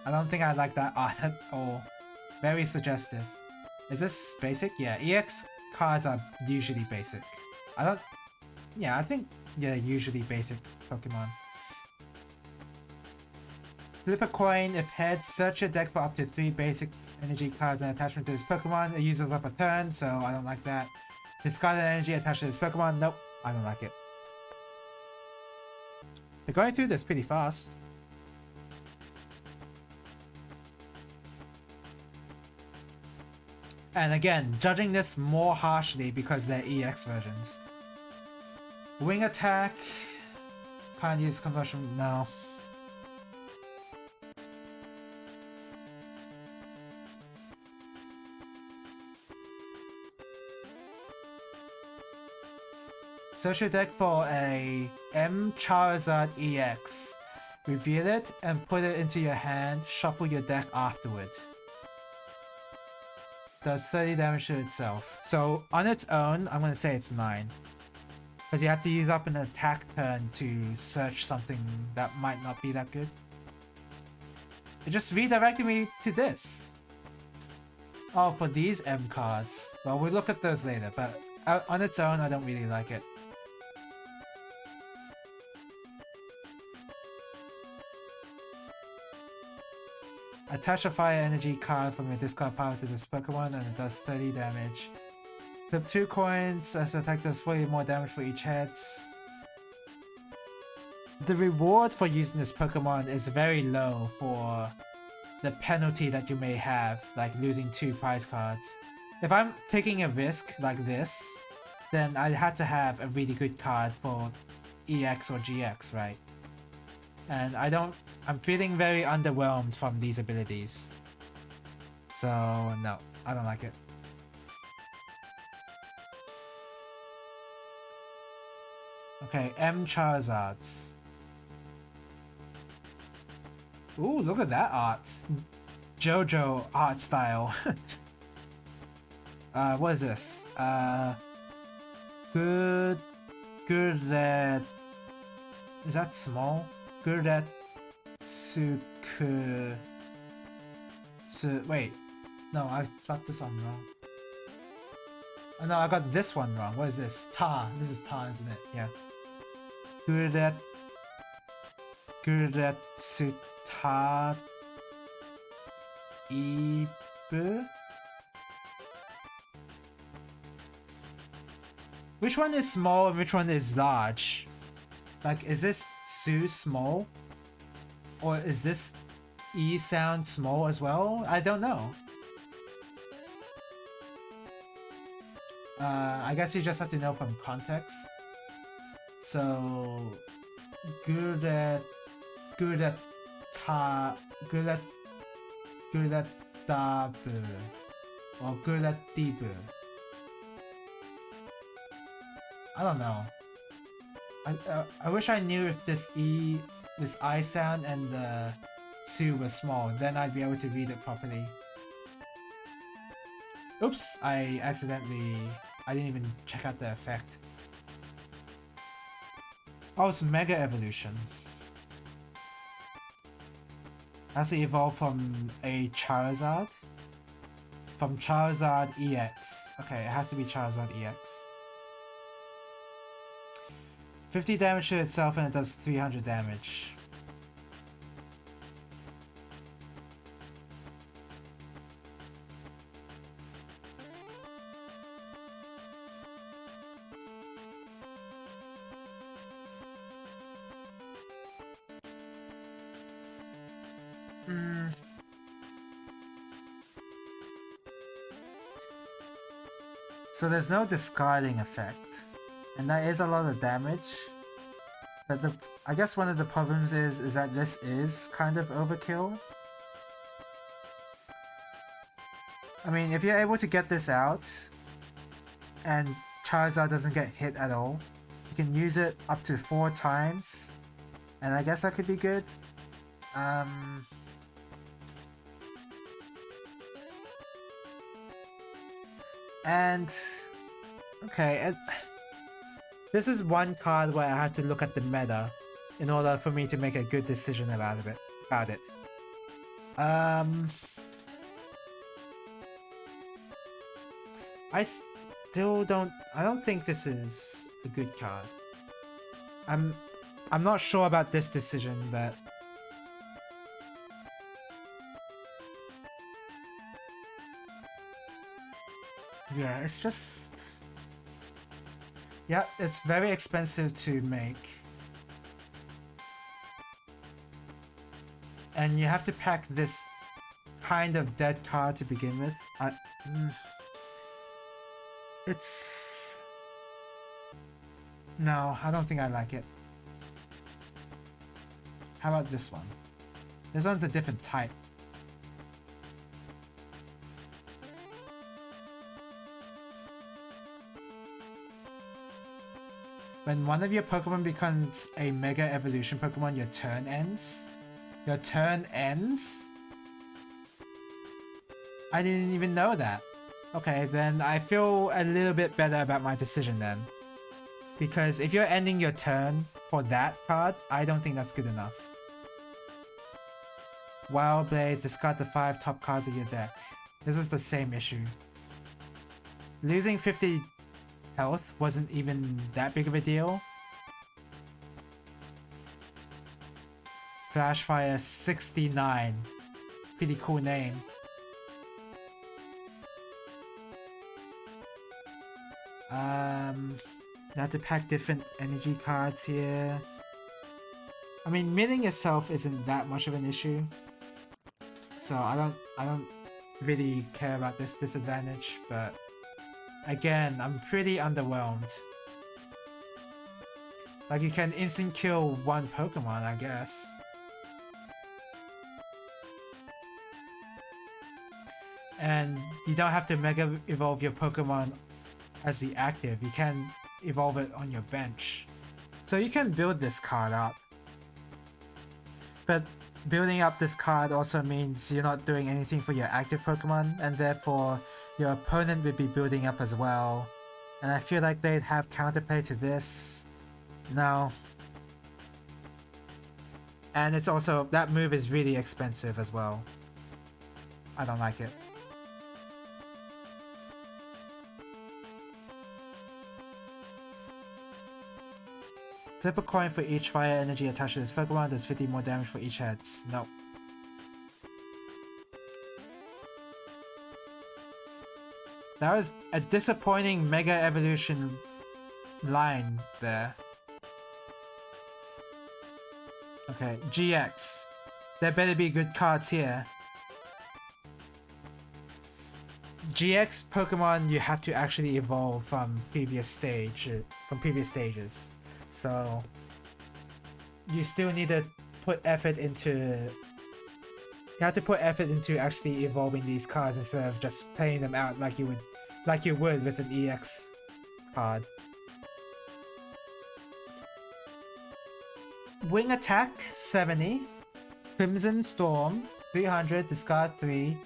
I don't think I like that art at all. Very suggestive. Is this basic? Yeah, EX cards are usually basic. I think they're usually basic Pokemon. Flip a coin. If heads, search your deck for up to 3 basic energy cards and attachment to this Pokemon. A user will up a turn, so I don't like that. Discard an energy attached to this Pokemon. Nope, I don't like it. They're going through this pretty fast. And again, judging this more harshly because they're EX versions. Wing attack. Can't use conversion. No. Search your deck for a M Charizard EX. Reveal it and put it into your hand. Shuffle your deck afterward. Does 30 damage to itself. So on its own, I'm gonna say it's 9. Because you have to use up an attack turn to search something that might not be that good. It just redirected me to this. Oh, for these M cards. Well, we'll look at those later, but on its own, I don't really like it. Attach a fire energy card from your discard pile to this Pokemon and it does 30 damage. Flip 2 coins, this attack does 40 more damage for each heads. The reward for using this Pokemon is very low for the penalty that you may have, like losing 2 prize cards. If I'm taking a risk like this, then I'd have to have a really good card for EX or GX, right? And I'm feeling very underwhelmed from these abilities. So no, I don't like it. Okay, M Charizards. Ooh, look at that art. JoJo art style. What is this? Good at... Is that small? Good at wait. No, I got this one wrong. Oh no, I got this one wrong. What is this? Ta. This is Ta, isn't it? Yeah. Good at Suta Ibu? Which one is small and which one is large? Like, is this Su small? Or is this E sound small as well? I don't know. I guess you just have to know from context. So, good at Dabu or good at Dibu. I don't know. I wish I knew if this I sound and the Su was small, then I'd be able to read it properly. Oops, I didn't even check out the effect. Oh, it's Mega Evolution. Has to evolve from a Charizard? From Charizard EX. Okay, it has to be Charizard EX. 50 damage to itself and it does 300 damage. So there's no discarding effect, and that is a lot of damage. But I guess one of the problems is that this is kind of overkill. I mean, if you're able to get this out, and Charizard doesn't get hit at all, you can use it up to 4 times, And I guess that could be good. And okay, this is one card where I had to look at the meta in order for me to make a good decision about it. I don't think this is a good card. I'm not sure about this decision, but yeah, it's just, yeah, it's very expensive to make. And you have to pack this kind of dead card to begin with. It's... No, I don't think I like it. How about this one? This one's a different type. When one of your Pokemon becomes a Mega Evolution Pokemon, your turn ends? Your turn ends? I didn't even know that. Okay, then I feel a little bit better about my decision then. Because if you're ending your turn for that card, I don't think that's good enough. Wild Blaze, discard the 5 top cards of your deck. This is the same issue. Losing 50 health wasn't even that big of a deal. Flashfire 69. Pretty cool name. You have to pack different energy cards here. I mean, milling itself isn't that much of an issue. So I don't really care about this disadvantage, but again, I'm pretty underwhelmed. Like, you can instant kill one Pokemon, I guess. And you don't have to Mega Evolve your Pokemon as the active, you can evolve it on your bench. So you can build this card up. But building up this card also means you're not doing anything for your active Pokemon, and therefore your opponent would be building up as well. And I feel like they'd have counterplay to this. No. And it's also, that move is really expensive as well. I don't like it. Flip a coin for each fire energy attached to this Pokemon, does 50 more damage for each heads. Nope. That was a disappointing Mega Evolution line there. Okay, GX. There better be good cards here. GX Pokemon you have to actually evolve from previous stages. So you still need to put effort into... You have to put effort into actually evolving these cards instead of just playing them out like you would with an EX card. Wing Attack 70. Crimson Storm 300, discard 3.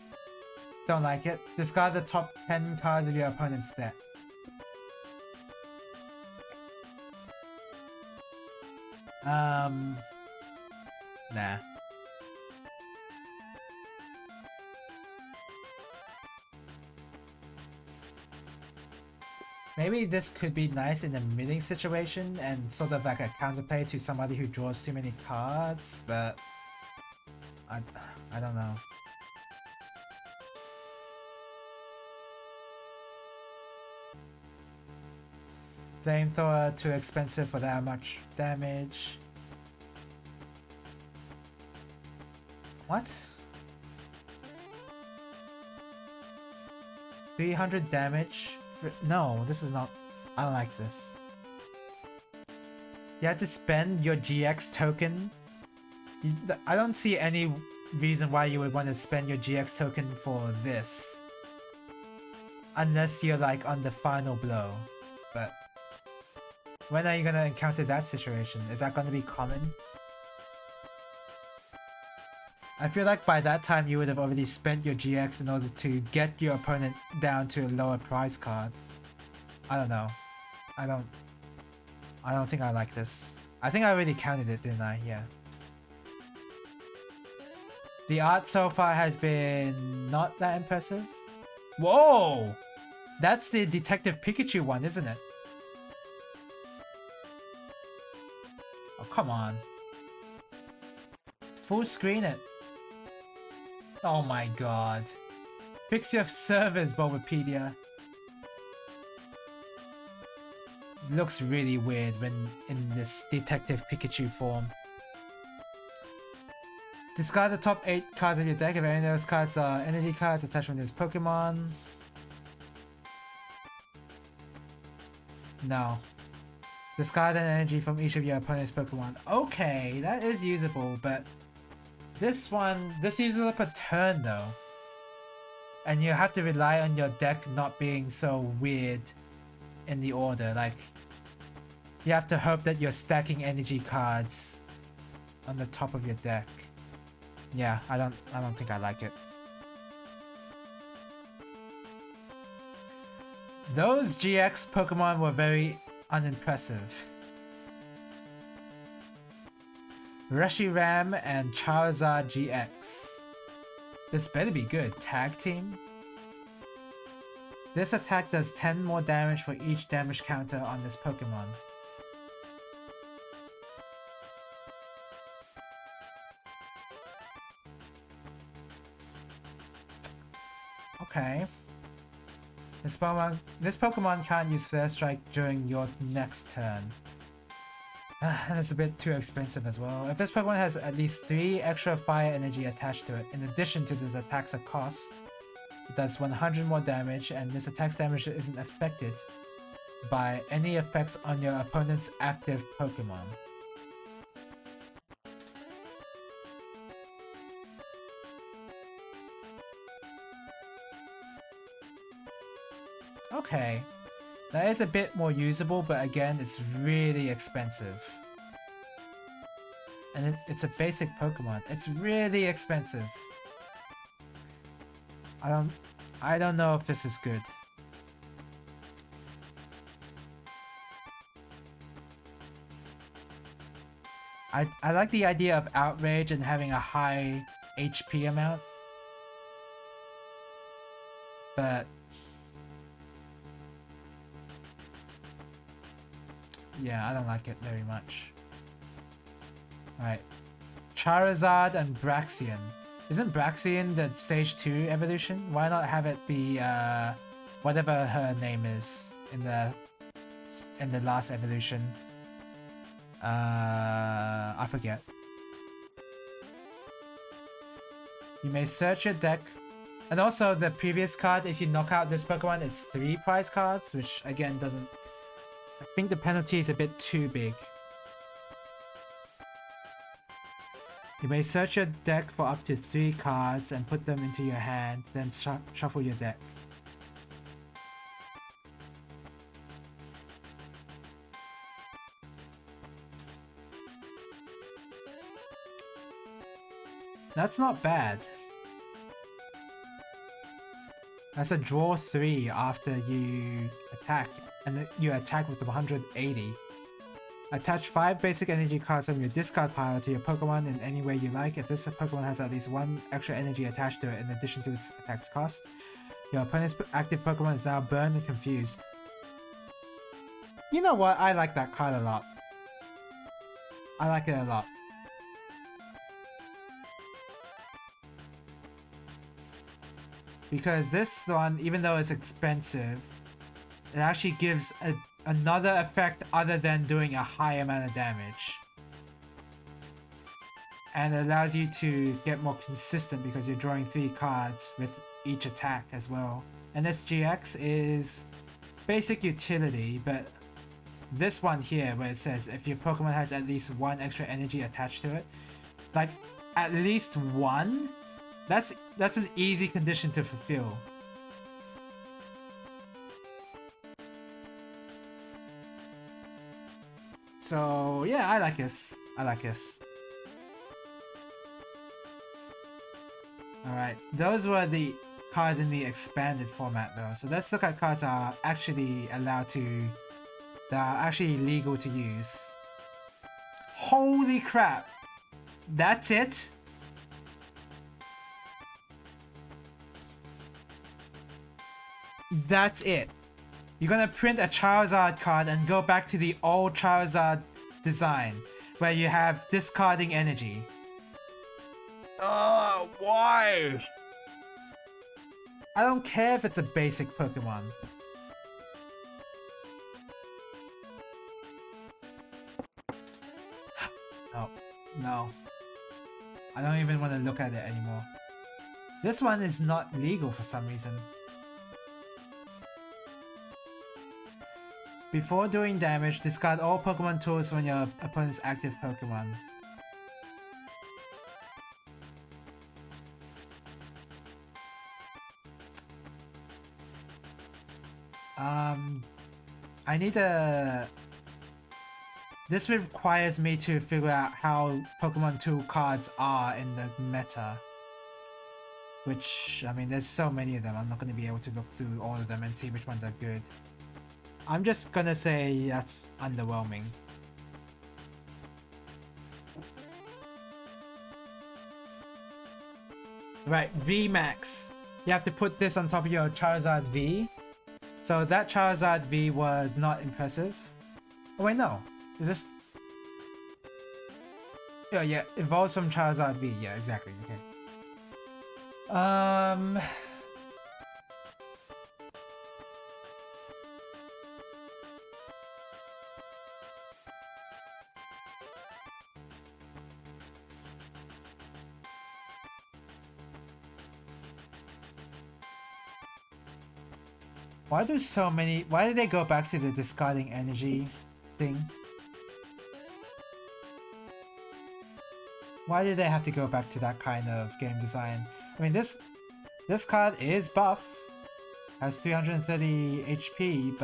Don't like it. Discard the top 10 cards of your opponent's deck. Nah. Maybe this could be nice in a milling situation and sort of like a counterplay to somebody who draws too many cards, but I don't know. Flamethrower too expensive for that much damage. What? 300 damage? No, this is not... I don't like this. You have to spend your GX token? I don't see any reason why you would want to spend your GX token for this. Unless you're like on the final blow. But when are you gonna encounter that situation? Is that gonna be common? I feel like by that time you would have already spent your GX in order to get your opponent down to a lower price card. I don't know. I don't think I like this. I think I already counted it, didn't I? Yeah. The art so far has been not that impressive. Whoa! That's the Detective Pikachu one, isn't it? Oh, come on. Full screen it. Oh my god. Fix your servers, Bulbapedia. Looks really weird when in this Detective Pikachu form. Discard the top 8 cards of your deck if any of those cards are energy cards attached from this Pokemon. No. Discard an energy from each of your opponent's Pokemon. Okay, that is usable, but this uses up a turn though. And you have to rely on your deck not being so weird in the order. Like, you have to hope that you're stacking energy cards on the top of your deck. Yeah, I don't think I like it. Those GX Pokemon were very unimpressive. Reshiram and Charizard GX. This better be good. Tag team? This attack does 10 more damage for each damage counter on this Pokemon. Okay. This Pokemon can't use Flare Strike during your next turn. And it's a bit too expensive as well. If this Pokemon has at least 3 extra fire energy attached to it, in addition to this attack's cost, it does 100 more damage, and this attack's damage isn't affected by any effects on your opponent's active Pokemon. Okay, that is a bit more usable, but again, it's really expensive. And it's a basic Pokemon. It's really expensive. I don't know if this is good. I like the idea of Outrage and having a high HP amount. But yeah, I don't like it very much. Alright. Charizard and Braxian. Isn't Braxian the stage 2 evolution? Why not have it be whatever her name is in the last evolution? I forget. You may search your deck. And also the previous card, if you knock out this Pokemon, it's 3 prize cards, which again doesn't... I think the penalty is a bit too big. You may search your deck for up to 3 cards and put them into your hand, then shuffle your deck. That's not bad. That's a draw 3 after you attack, and you attack with the 180. Attach 5 basic energy cards from your discard pile to your Pokemon in any way you like. If this Pokemon has at least 1 extra energy attached to it in addition to this attack's cost, your opponent's active Pokemon is now burned and confused. You know what? I like that card a lot. I like it a lot. Because this one, even though it's expensive, it actually gives another effect other than doing a high amount of damage. And it allows you to get more consistent because you're drawing 3 cards with each attack as well. And this GX is basic utility, but this one here where it says if your Pokemon has at least 1 extra energy attached to it, like at least 1? That's an easy condition to fulfill. So yeah, I like this. I like this. Alright, those were the cards in the expanded format though. So let's look at cards that are actually that are actually legal to use. Holy crap! That's it? That's it. You're gonna print a Charizard card and go back to the old Charizard design where you have discarding energy. Why? I don't care if it's a basic Pokemon. No, no. I don't even want to look at it anymore. This one is not legal for some reason. Before doing damage, discard all Pokemon tools from your opponent's active Pokemon. I need a... This requires me to figure out how Pokemon tool cards are in the meta. Which, I mean, there's so many of them, I'm not going to be able to look through all of them and see which ones are good. I'm just gonna say that's underwhelming. Right, VMAX. You have to put this on top of your Charizard V. So that Charizard V was not impressive. Oh wait, no. Is this... Oh yeah, evolves from Charizard V. Yeah, exactly. Okay. Why did they go back to the discarding energy thing? Why did they have to go back to that kind of game design? I mean, this card is buff, has 330 HP,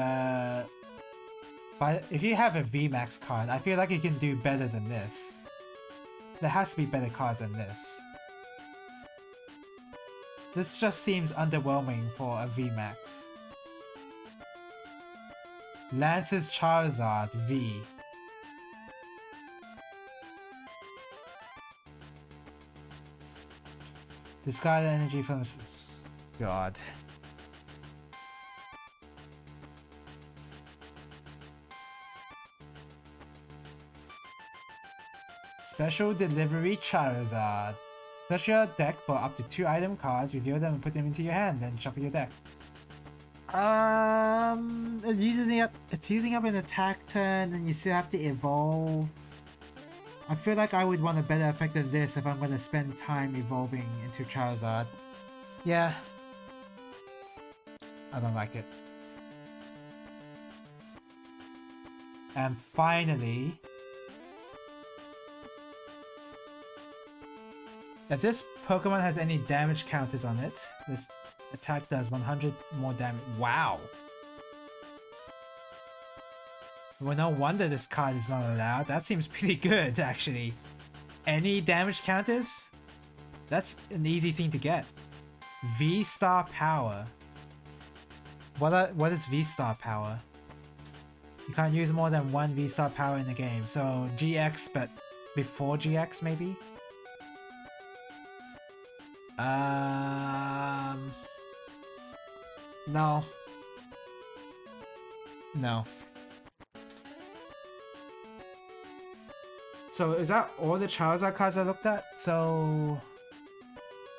but if you have a VMAX card, I feel like you can do better than this. There has to be better cards than this. This just seems underwhelming for a VMAX. Lance's Charizard V. Discard energy from... God. Special Delivery Charizard. Search your deck for up to 2 item cards, reveal them and put them into your hand, then shuffle your deck. It's using up an attack turn and you still have to evolve. I feel like I would want a better effect than this if I'm going to spend time evolving into Charizard. Yeah. I don't like it. And finally... If this Pokemon has any damage counters on it, this attack does 100 more damage. Wow! Well, no wonder this card is not allowed. That seems pretty good, actually. Any damage counters? That's an easy thing to get. V-Star Power. What is V-Star Power? You can't use more than 1 V-Star Power in the game. So GX, but before GX, maybe? No. No. So is that all the Charizard cards I looked at? So...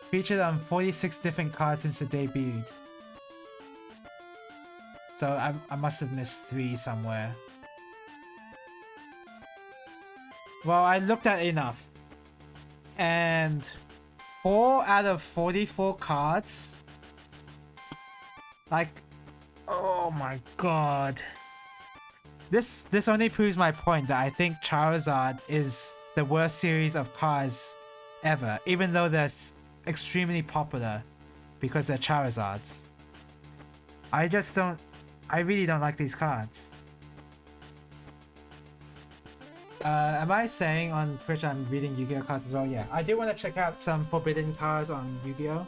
Featured on 46 different cards since it debuted. So I must have missed 3 somewhere. Well, I looked at enough. And 4 out of 44 cards. Like, oh my god. This only proves my point that I think Charizard is the worst series of cards ever, even though they're extremely popular because they're Charizards. I really don't like these cards. Am I saying on Twitch I'm reading Yu-Gi-Oh cards as well? Yeah, I do want to check out some forbidden cards on Yu-Gi-Oh.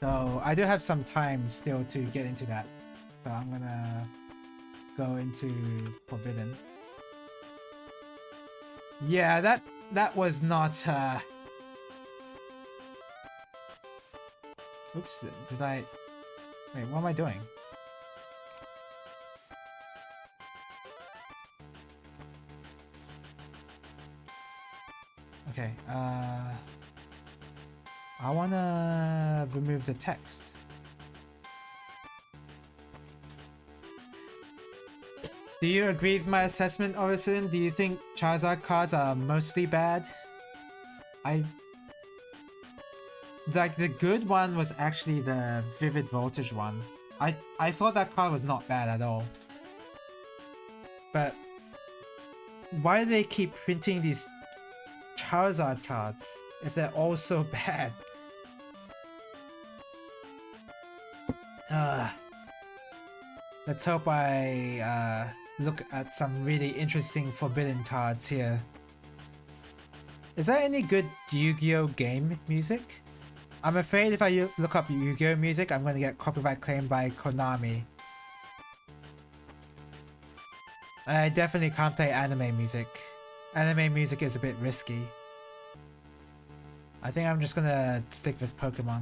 So I do have some time still to get into that. So I'm gonna go into forbidden. Yeah, that was not. Oops, did I? Wait, what am I doing? Okay, I wanna remove the text. Do you agree with my assessment, Orison? Do you think Charizard cards are mostly bad? Like, the good one was actually the Vivid Voltage one. I thought that card was not bad at all. But why do they keep printing these Charizard cards if they're all so bad? Let's hope I look at some really interesting forbidden cards here. Is there any good Yu-Gi-Oh game music? I'm afraid if I look up Yu-Gi-Oh music, I'm going to get copyright claimed by Konami. I definitely can't play anime music. Anime music is a bit risky. I think I'm just gonna stick with Pokemon.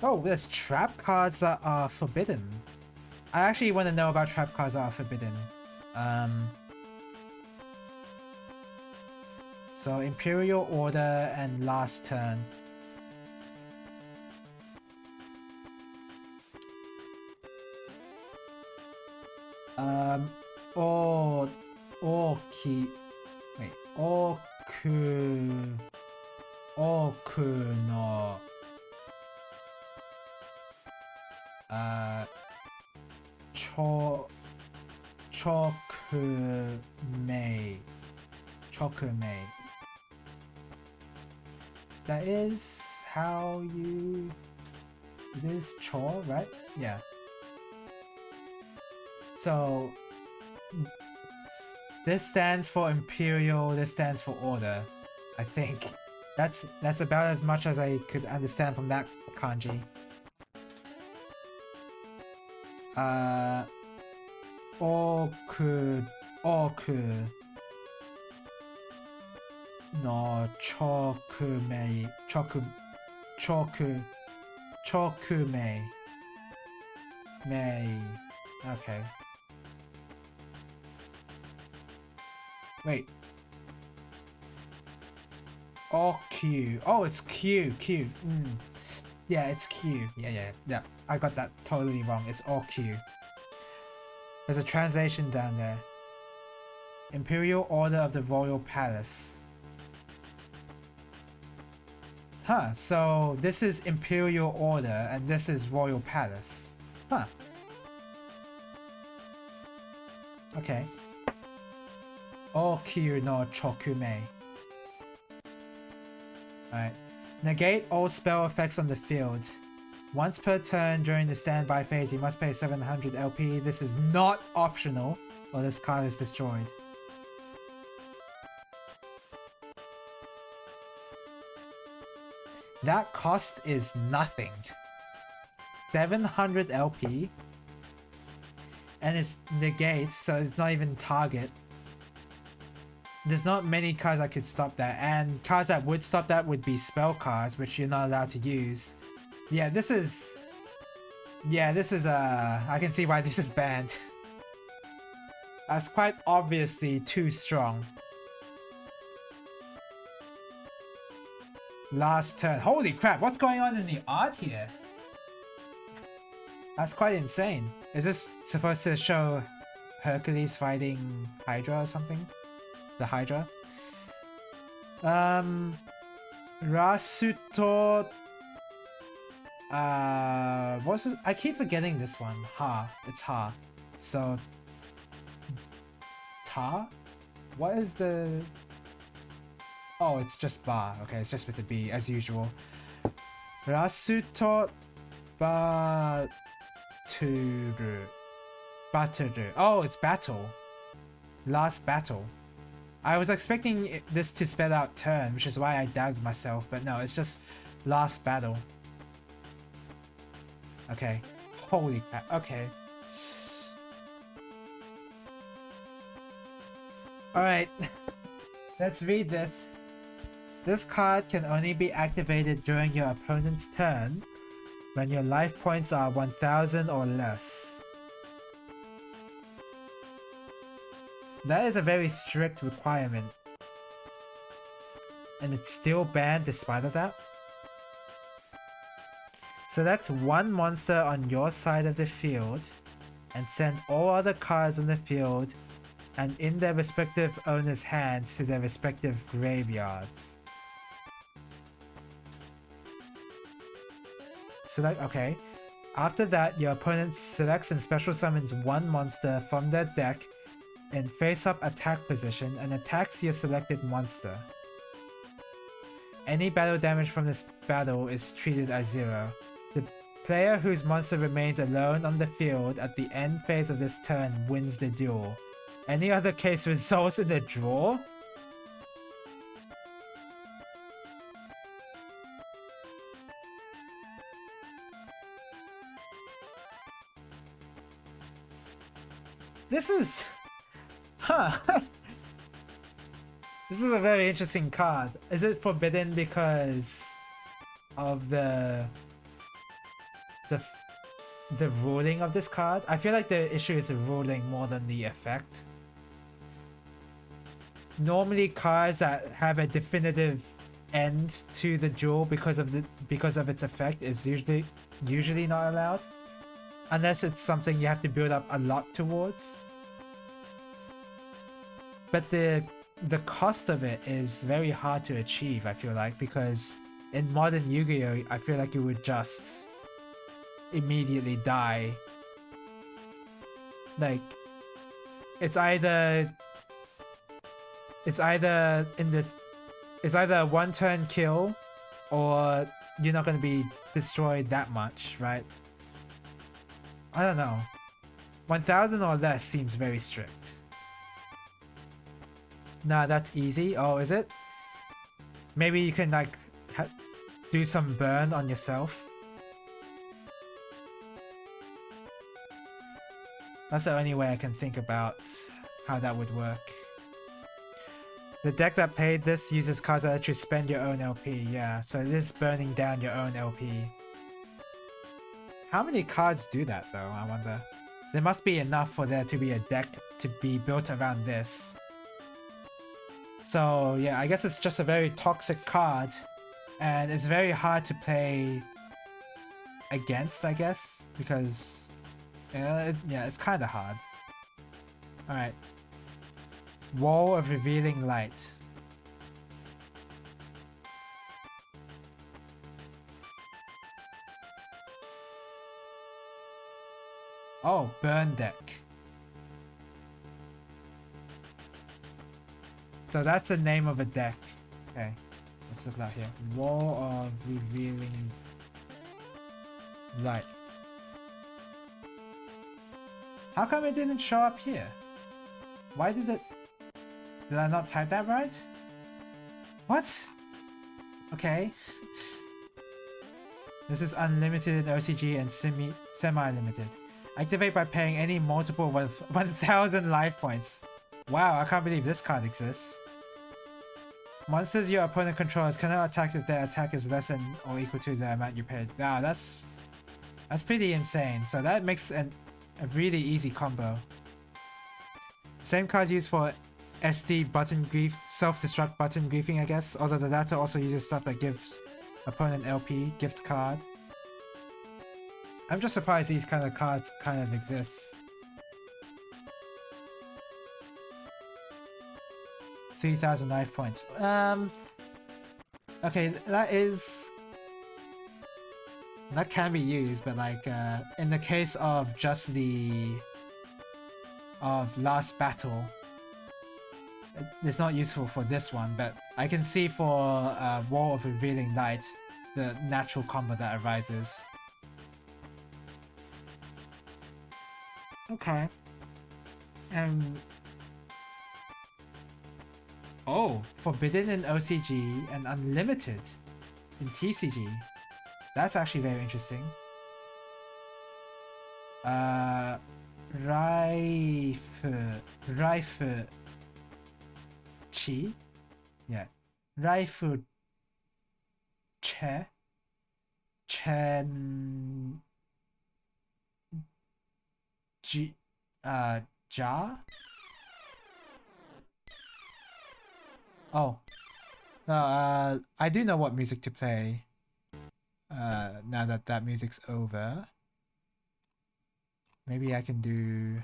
Oh, there's trap cards that are forbidden. I actually want to know about trap cards that are forbidden. So Imperial Order and Last Turn. Oku no Chokumei. That is how you... It is Cho, right? Yeah. So this stands for Imperial, this stands for Order, I think. That's about as much as I could understand from that kanji. Oku no chokumei mei. Okay. Wait. Oh, Q. Oh, it's Q. Yeah, it's Q. Yeah. I got that totally wrong. It's all Q. There's a translation down there. Imperial Order of the Royal Palace. Huh, so this is Imperial Order and this is Royal Palace. Huh. Okay. Okyu no Chokumei. Alright. Negate all spell effects on the field. Once per turn during the standby phase, you must pay 700 LP. This is not optional, or this card is destroyed. That cost is nothing. 700 LP. And it's negate, so it's not even target. There's not many cards that could stop that, and cards that would stop that would be spell cards, which you're not allowed to use. Yeah, this is... I can see why this is banned. That's quite obviously too strong. Last turn. Holy crap, what's going on in the art here? That's quite insane. Is this supposed to show Hercules fighting Hydra or something? The Hydra? Rasuto... what's this? I keep forgetting this one. Ha. It's Ha. So... Ta? What is the... Oh, it's just Ba. Okay, it's just with the B, as usual. Rasuto Ba... Turu. Battle. Oh, it's battle. Last battle. I was expecting this to spell out turn, which is why I doubted myself, but no, it's just last battle. Okay. Holy crap. Okay. Alright. Let's read this. This card can only be activated during your opponent's turn when your life points are 1000 or less. That is a very strict requirement. And it's still banned despite of that. Select one monster on your side of the field and send all other cards on the field and in their respective owner's hands to their respective graveyards. Select, okay. After that, your opponent selects and special summons one monster from their deck in face-up attack position and attacks your selected monster. Any battle damage from this battle is treated as 0. The player whose monster remains alone on the field at the end phase of this turn wins the duel. Any other case results in a draw? This is... Huh. This is a very interesting card. Is it forbidden because of the ruling of this card? I feel like the issue is the ruling more than the effect. Normally cards that have a definitive end to the duel because of its effect is usually not allowed. Unless it's something you have to build up a lot towards. But the cost of it is very hard to achieve, I feel like, because in modern Yu-Gi-Oh! I feel like it would just immediately die. Like, it's either a one-turn kill, or you're not gonna be destroyed that much, right? I don't know. 1000 or less seems very strict. Nah, that's easy. Oh, is it? Maybe you can like do some burn on yourself. That's the only way I can think about how that would work. The deck that played this uses cards that let you spend your own LP, yeah, so it is burning down your own LP. How many cards do that though, I wonder? There must be enough for there to be a deck to be built around this. So yeah, I guess it's just a very toxic card, and it's very hard to play against, I guess, because yeah, it's kind of hard. Alright. Wall of Revealing Light. Oh, burn deck. So that's the name of a deck. Okay, let's look out here. Wall of Revealing Light. How come it didn't show up here? Why did it... Did I not type that right? What? Okay. This is unlimited in OCG and semi-limited. Activate by paying any multiple of 1000 life points. Wow, I can't believe this card exists. Monsters your opponent controls cannot attack if their attack is less than or equal to the amount you paid. Wow, that's pretty insane. So that makes a really easy combo. Same cards used for SD button grief, self-destruct button griefing, I guess. Although the latter also uses stuff that gives opponent LP, gift card. I'm just surprised these kind of cards kind of exist. 3000 life points. Okay, that can be used, but like in the case of just last battle, it's not useful for this one. But I can see for Wall of Revealing Light the natural combo that arises. Okay. And oh, forbidden in OCG and unlimited in TCG. That's actually very interesting. Raifu Chi? Yeah. Raifu Che? Chen... G... Ja? Oh. I do know what music to play. Now that that music's over. Maybe I can do...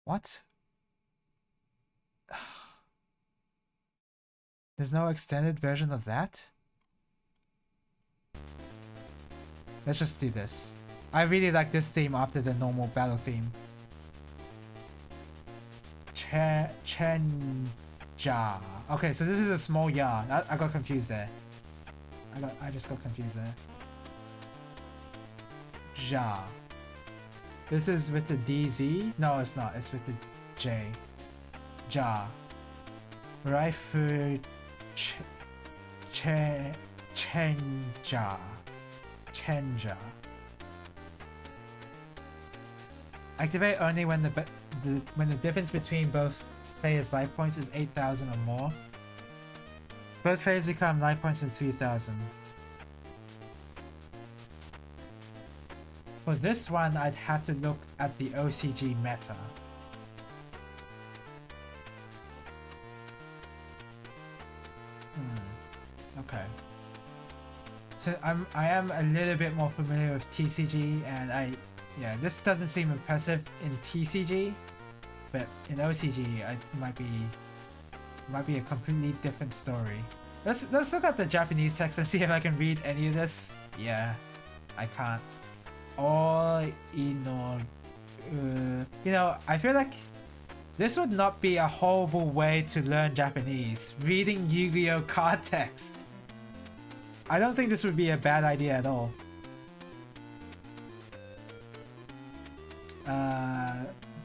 What? There's no extended version of that? Let's just do this. I really like this theme after the normal battle theme. Chenja. Okay, so this is a small ya. I got confused there. I just got confused there. Ja. This is with the DZ? No, it's not. It's with the J. Ja. Raifu Chenja. Chenja. Activate only when the difference between both players' life points is 8,000 or more. Both players become life points in 3,000. For this one, I'd have to look at the OCG meta. Okay. So I am a little bit more familiar with TCG, and yeah, this doesn't seem impressive in TCG, but in OCG, it might be a completely different story. Let's look at the Japanese text and see if I can read any of this. Yeah, I can't. You know, I feel like this would not be a horrible way to learn Japanese. Reading Yu-Gi-Oh card text. I don't think this would be a bad idea at all.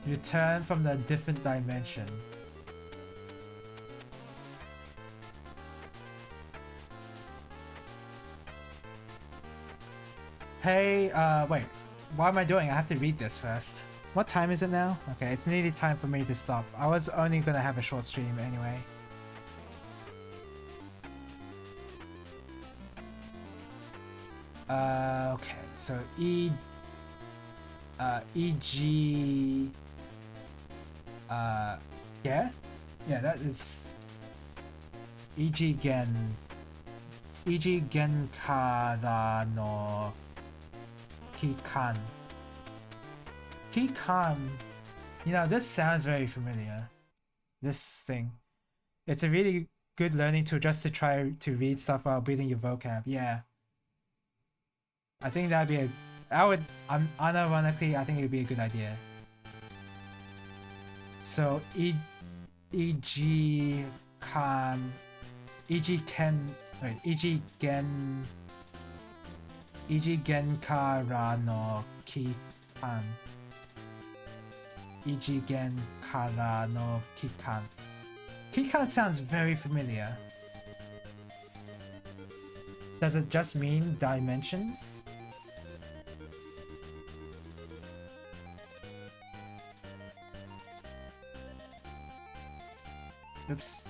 Return from the different dimension. Hey, wait. What am I doing? I have to read this first. What time is it now? Okay, it's nearly time for me to stop. I was only gonna have a short stream anyway. Okay, so EG... yeah? Yeah, that is... EG Gen Kara no Kikan. Kikan. You know, this sounds very familiar. This thing. It's a really good learning tool just to try to read stuff while building your vocab. Yeah. I think that'd be unironically, I think it'd be a good idea. So, EG Gen Kara no Kikan. EG Gen Kara no Kikan. Kikan sounds very familiar. Does it just mean dimension? Oops.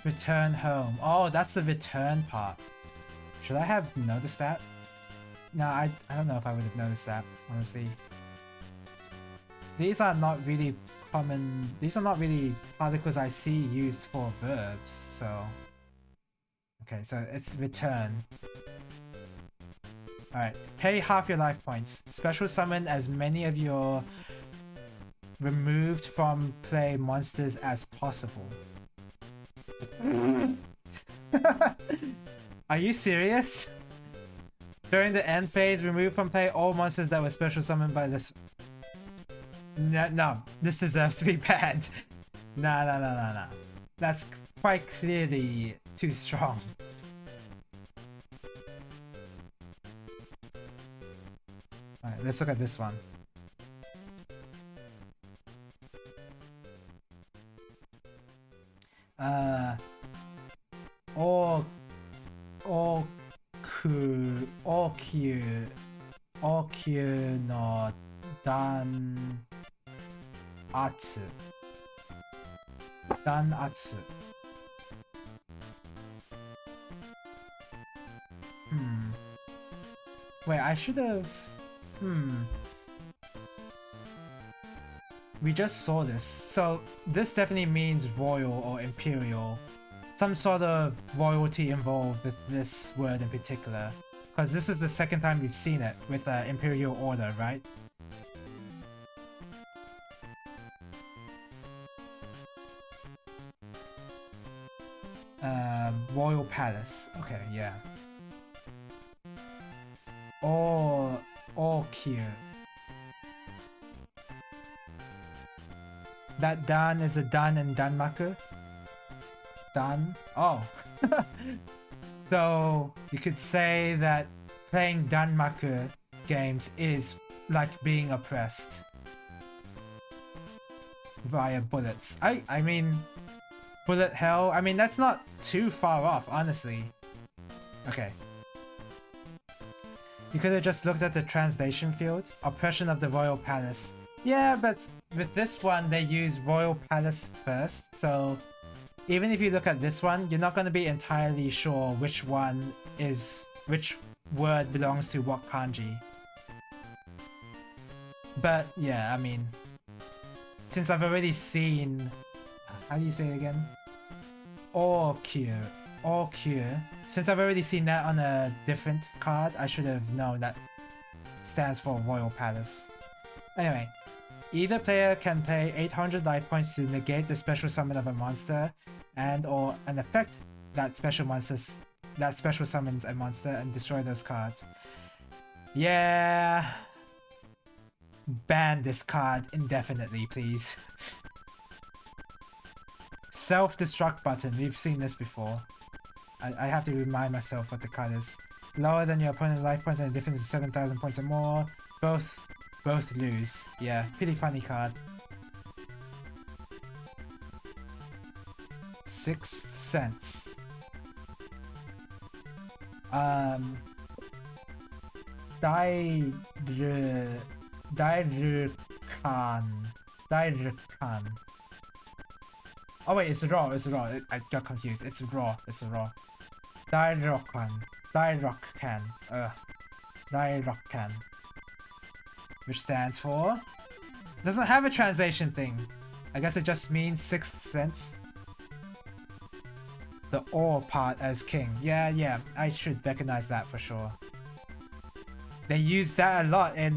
Return home. Oh, that's the return part. Should I have noticed that? No, I don't know if I would have noticed that, honestly. These are not really common. These are not really particles I see used for verbs, so... Okay, so it's return. Alright, pay half your life points. Special summon as many of your removed from play monsters as possible. Are you serious? During the end phase, remove from play all monsters that were special summoned by this... No, this deserves to be banned. Nah. That's quite clearly too strong. Alright, let's look at this one. Okyu no dan atsu. Dan atsu. Wait, I should have... We just saw this. So this definitely means royal or imperial. Some sort of royalty involved with this word in particular. Because this is the second time we've seen it with the imperial order, right? Royal palace. Okay, yeah. All cute. That Dan is a Dan in Danmaku? Dan? Oh. So you could say that playing Danmaku games is like being oppressed via bullets. I mean, bullet hell, I mean, that's not too far off, honestly. Okay. You could have just looked at the translation field. Oppression of the Royal Palace. Yeah, but with this one, they use Royal Palace first, so even if you look at this one, you're not going to be entirely sure which one is... which word belongs to what kanji. But yeah, I mean, since I've already seen... How do you say it again? Okyu. Since I've already seen that on a different card, I should have known that stands for Royal Palace. Anyway, either player can pay 800 life points to negate the special summon of a monster and or an effect that special summons a monster and destroy those cards. Yeah. Ban this card indefinitely, please. Self-destruct button. We've seen this before. I have to remind myself what the card is. Lower than your opponent's life points and the difference is 7,000 points or more. Both lose. Yeah, pretty funny card. Sixth Sense. Dairukan. Oh wait, it's raw. I got confused. It's raw. Dairokan. Which stands for... Doesn't have a translation thing. I guess it just means Sixth Sense. The or part as king. Yeah, I should recognize that for sure. They use that a lot in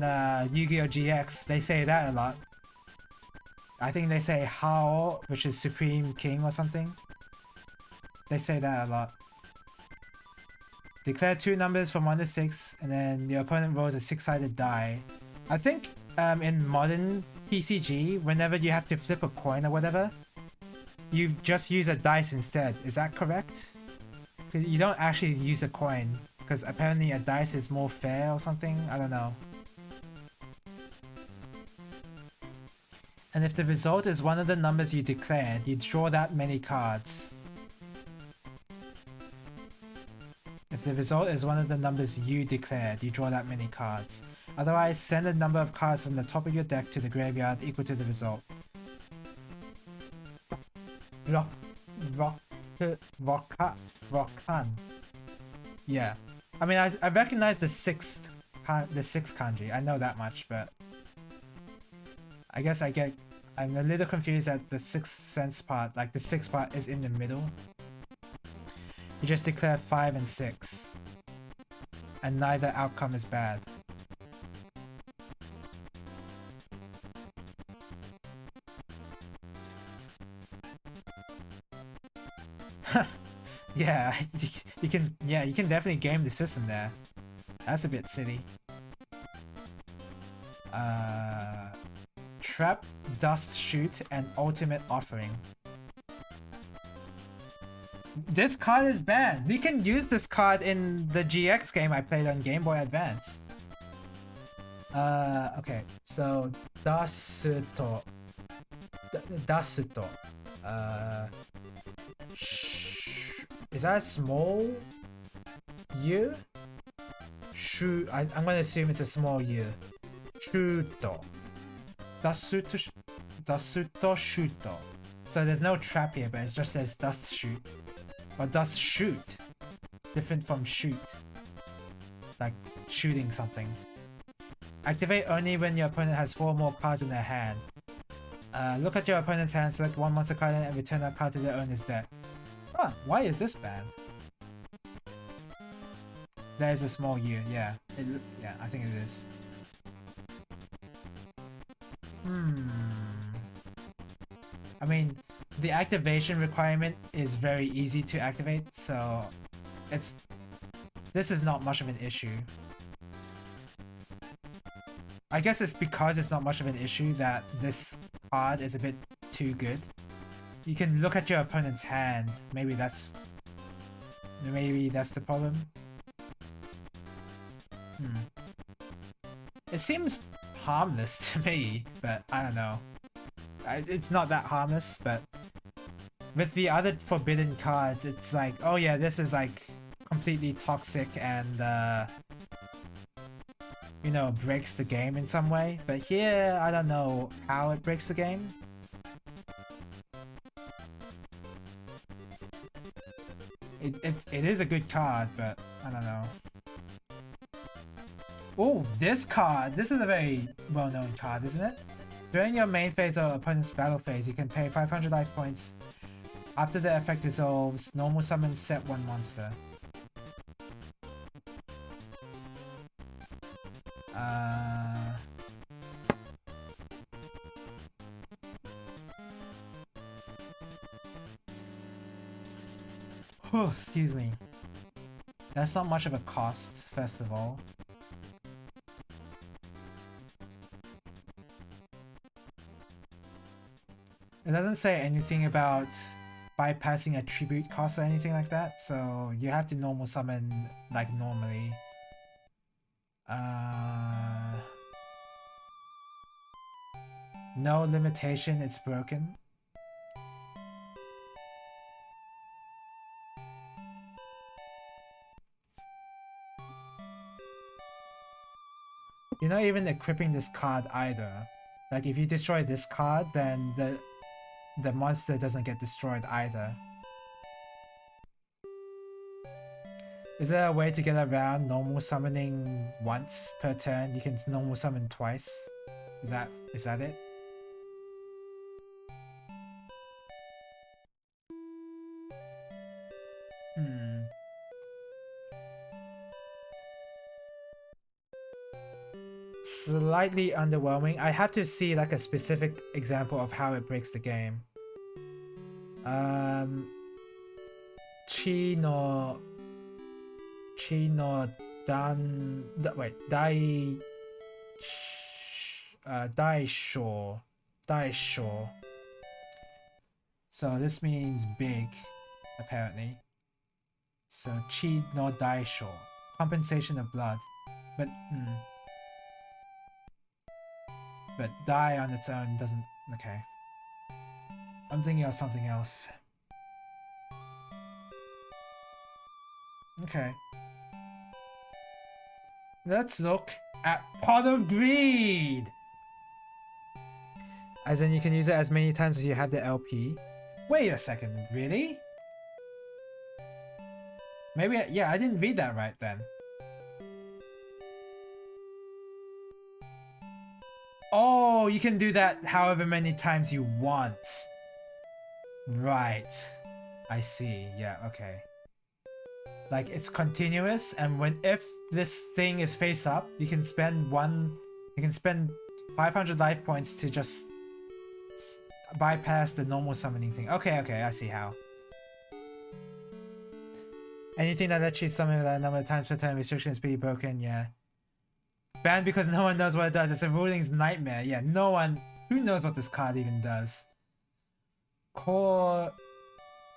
Yu-Gi-Oh! GX. They say that a lot. I think they say Hao, which is Supreme King or something. They say that a lot. Declare two numbers from 1 to 6, and then your opponent rolls a 6-sided die. I think in modern TCG, whenever you have to flip a coin or whatever, you just use a dice instead. Is that correct? You don't actually use a coin, because apparently a dice is more fair or something? I don't know. And if the result is one of the numbers you declared, you draw that many cards. If the result is one of the numbers you declared, you draw that many cards. Otherwise, send a number of cards from the top of your deck to the graveyard equal to the result. Rokan. Yeah. I mean, I recognize the sixth kanji. I know that much, but I guess I'm a little confused at the Sixth Sense part. Like the sixth part is in the middle. You just declare 5 and 6, and neither outcome is bad. Yeah, you can definitely game the system there. That's a bit silly. Trap, Dust Shoot, and Ultimate Offering. This card is banned. You can use this card in the GX game I played on Game Boy Advance. Okay, so Dasuto. Dasuto. Is that small U? I'm gonna assume it's a small U. Shuto. Dasuto Shuto. So there's no trap here, but it just says Dust Shoot. Or Dust Shoot. Different from shoot. Like shooting something. Activate only when your opponent has 4 more cards in their hand. Look at your opponent's hand, select 1 monster card and return that card to their owner's deck. Huh, why is this banned? There's a small U, yeah. Yeah, I think it is. I mean, the activation requirement is very easy to activate, so this is not much of an issue. I guess it's because it's not much of an issue that this card is a bit too good. You can look at your opponent's hand. Maybe that's the problem. It seems harmless to me, but I don't know. It's not that harmless, but with the other forbidden cards, it's like, oh yeah, this is like completely toxic and you know, breaks the game in some way. But here, I don't know how it breaks the game. It is a good card, but I don't know. Oh, this card! This is a very well-known card, isn't it? During your main phase or opponent's battle phase, you can pay 500 life points. After the effect resolves, normal summon set 1 monster. Oh, excuse me. That's not much of a cost, first of all. It doesn't say anything about bypassing a tribute cost or anything like that, so you have to normal summon like normally. No limitation, it's broken. You're not even equipping this card either. Like if you destroy this card, then the monster doesn't get destroyed either. Is there a way to get around normal summoning once per turn? You can normal summon twice. Is that it? Slightly underwhelming. I have to see like a specific example of how it breaks the game. Daisho. So this means big, apparently. So Chi no Daisho. Compensation of blood. But die on its own doesn't... Okay. I'm thinking of something else. Okay. Let's look at Pot of Greed! As in you can use it as many times as you have the LP. Wait a second, really? Maybe, yeah, I didn't read that right then. Oh, you can do that however many times you want. Right. I see. Yeah, okay. Like it's continuous, and if this thing is face up, you can spend 500 life points to just bypass the normal summoning thing. Okay, I see how. Anything that lets you summon that number of times per turn restriction is pretty broken, yeah. Banned because no one knows what it does. It's a ruling's nightmare. Yeah, no one Who knows what this card even does? Core...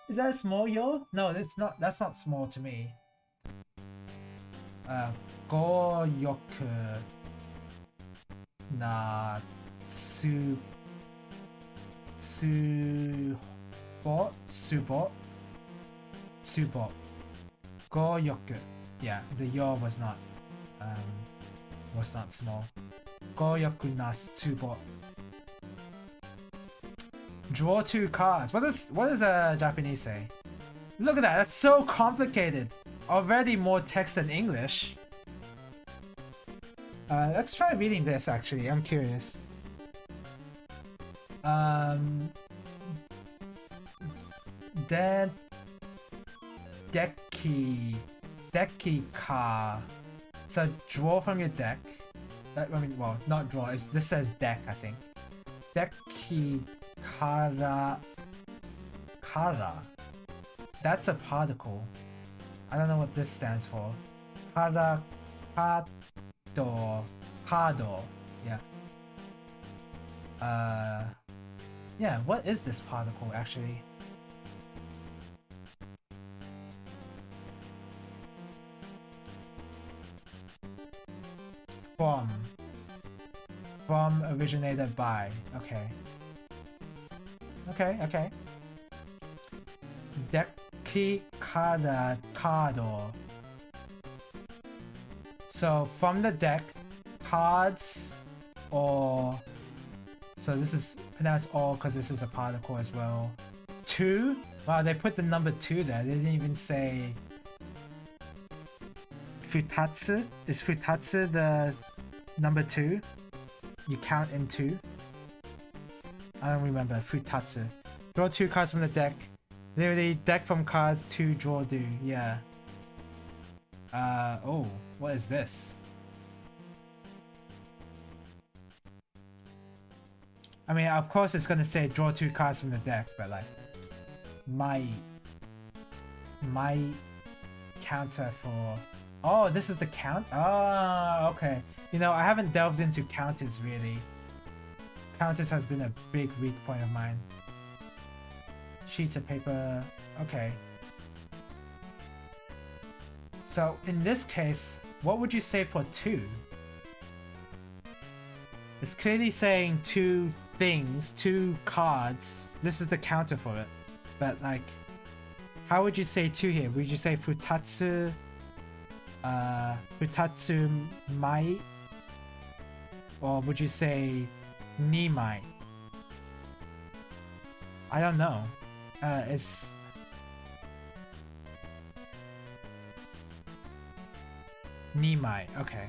Is that small, yo? No, it's not. That's not small to me. Go yoku na subo. Go yoku. Yeah, the yo was not small. Go yoku na subo. Draw 2 cards. What does Japanese say? Look at that. That's so complicated. Already more text than English. Let's try reading this. Actually, I'm curious. Then Deki ka. So draw from your deck. I mean, well, not draw. This says deck, I think. Deki kara. That's a particle. I don't know what this stands for. Kado. Yeah. Yeah, what is this particle actually? From originated by. Okay. Deki kado. So from the deck, cards, or so this is pronounced all because this is a particle as well. 2. Wow, they put the number 2 there. They didn't even say futatsu. Is futatsu the number 2? You count in 2. I don't remember. Futatsu. Draw 2 cards from the deck. Literally, deck from cards to draw do. Yeah. Oh, what is this? I mean, of course it's gonna say draw 2 cards from the deck, but like, my counter for... Oh, this is the count? Oh, okay. You know, I haven't delved into counters really. Counters has been a big weak point of mine. Sheets of paper. Okay. So in this case, what would you say for 2? It's clearly saying 2 things, 2 cards. This is the counter for it. But like, how would you say 2 here? Would you say futatsu mai? Or would you say nimai? I don't know. It's... Nimai, okay.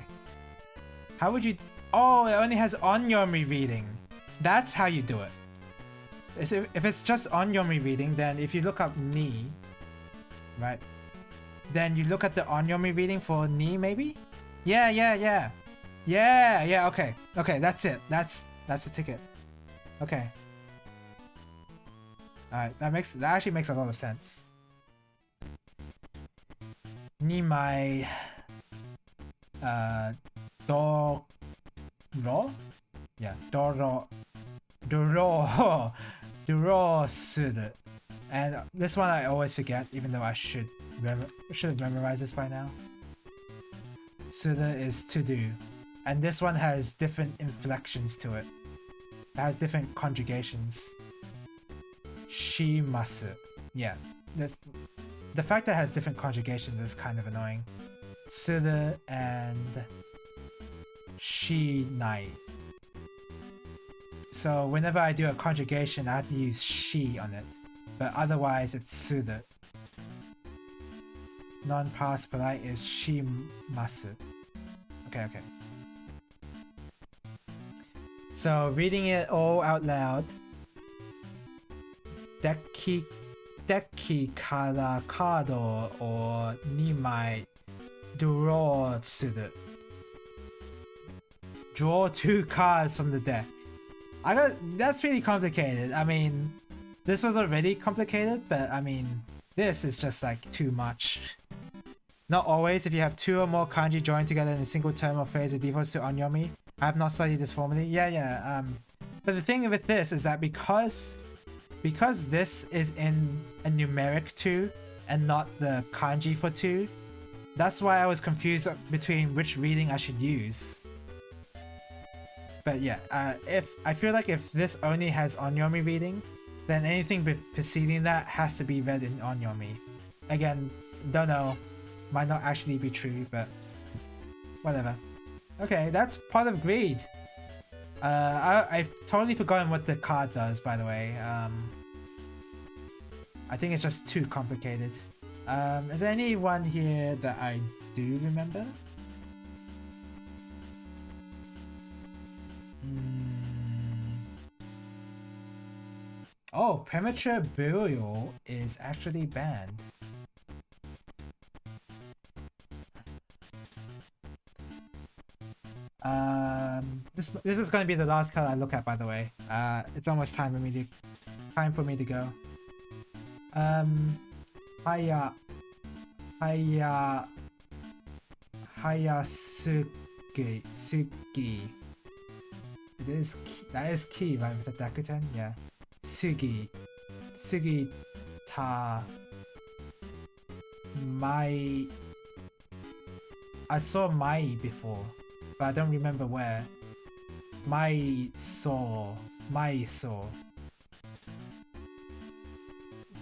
How would you... Oh, it only has onyomi reading. That's how you do it. If it's just onyomi reading, then if you look up ni, right? Then you look at the onyomi reading for ni, maybe? Yeah, okay. Okay, that's it. That's the ticket. Okay. Alright, that actually makes a lot of sense. Nimai Doro? Yeah, Doro Suru. And this one I always forget, even though I should have memorized this by now. Suru is to do. And this one has different inflections to it. It has different conjugations. Shimasu. Yeah. The fact that it has different conjugations is kind of annoying. Suru and shinai. So whenever I do a conjugation, I have to use shi on it. But otherwise, it's suru. Non-past polite is shimasu. Okay. So reading it all out loud. Deki kara kado or nimai draw suru. Draw 2 cards from the deck. That's really complicated. I mean, this was already complicated, but I mean, this is just like too much. Not always. If you have 2 or more kanji joined together in a single term or phrase, it defaults to onyomi. I have not studied this formally. Yeah. But the thing with this is that because this is in a numeric 2 and not the kanji for 2, that's why I was confused between which reading I should use. But yeah, if I feel like if this only has onyomi reading, then anything preceding that has to be read in onyomi. Again, don't know, might not actually be true, but whatever. Okay, that's Pot of Greed. I've totally forgotten what the card does, by the way. I think it's just too complicated. Is there anyone here that I do remember? Oh, premature burial is actually banned. This is going to be the last card I look at, by the way. It's almost time for me to go. Sugi. That is key, right, with the Dakuten? Yeah. Sugi ta Mai. I saw Mai before, but I don't remember where. Mai saw.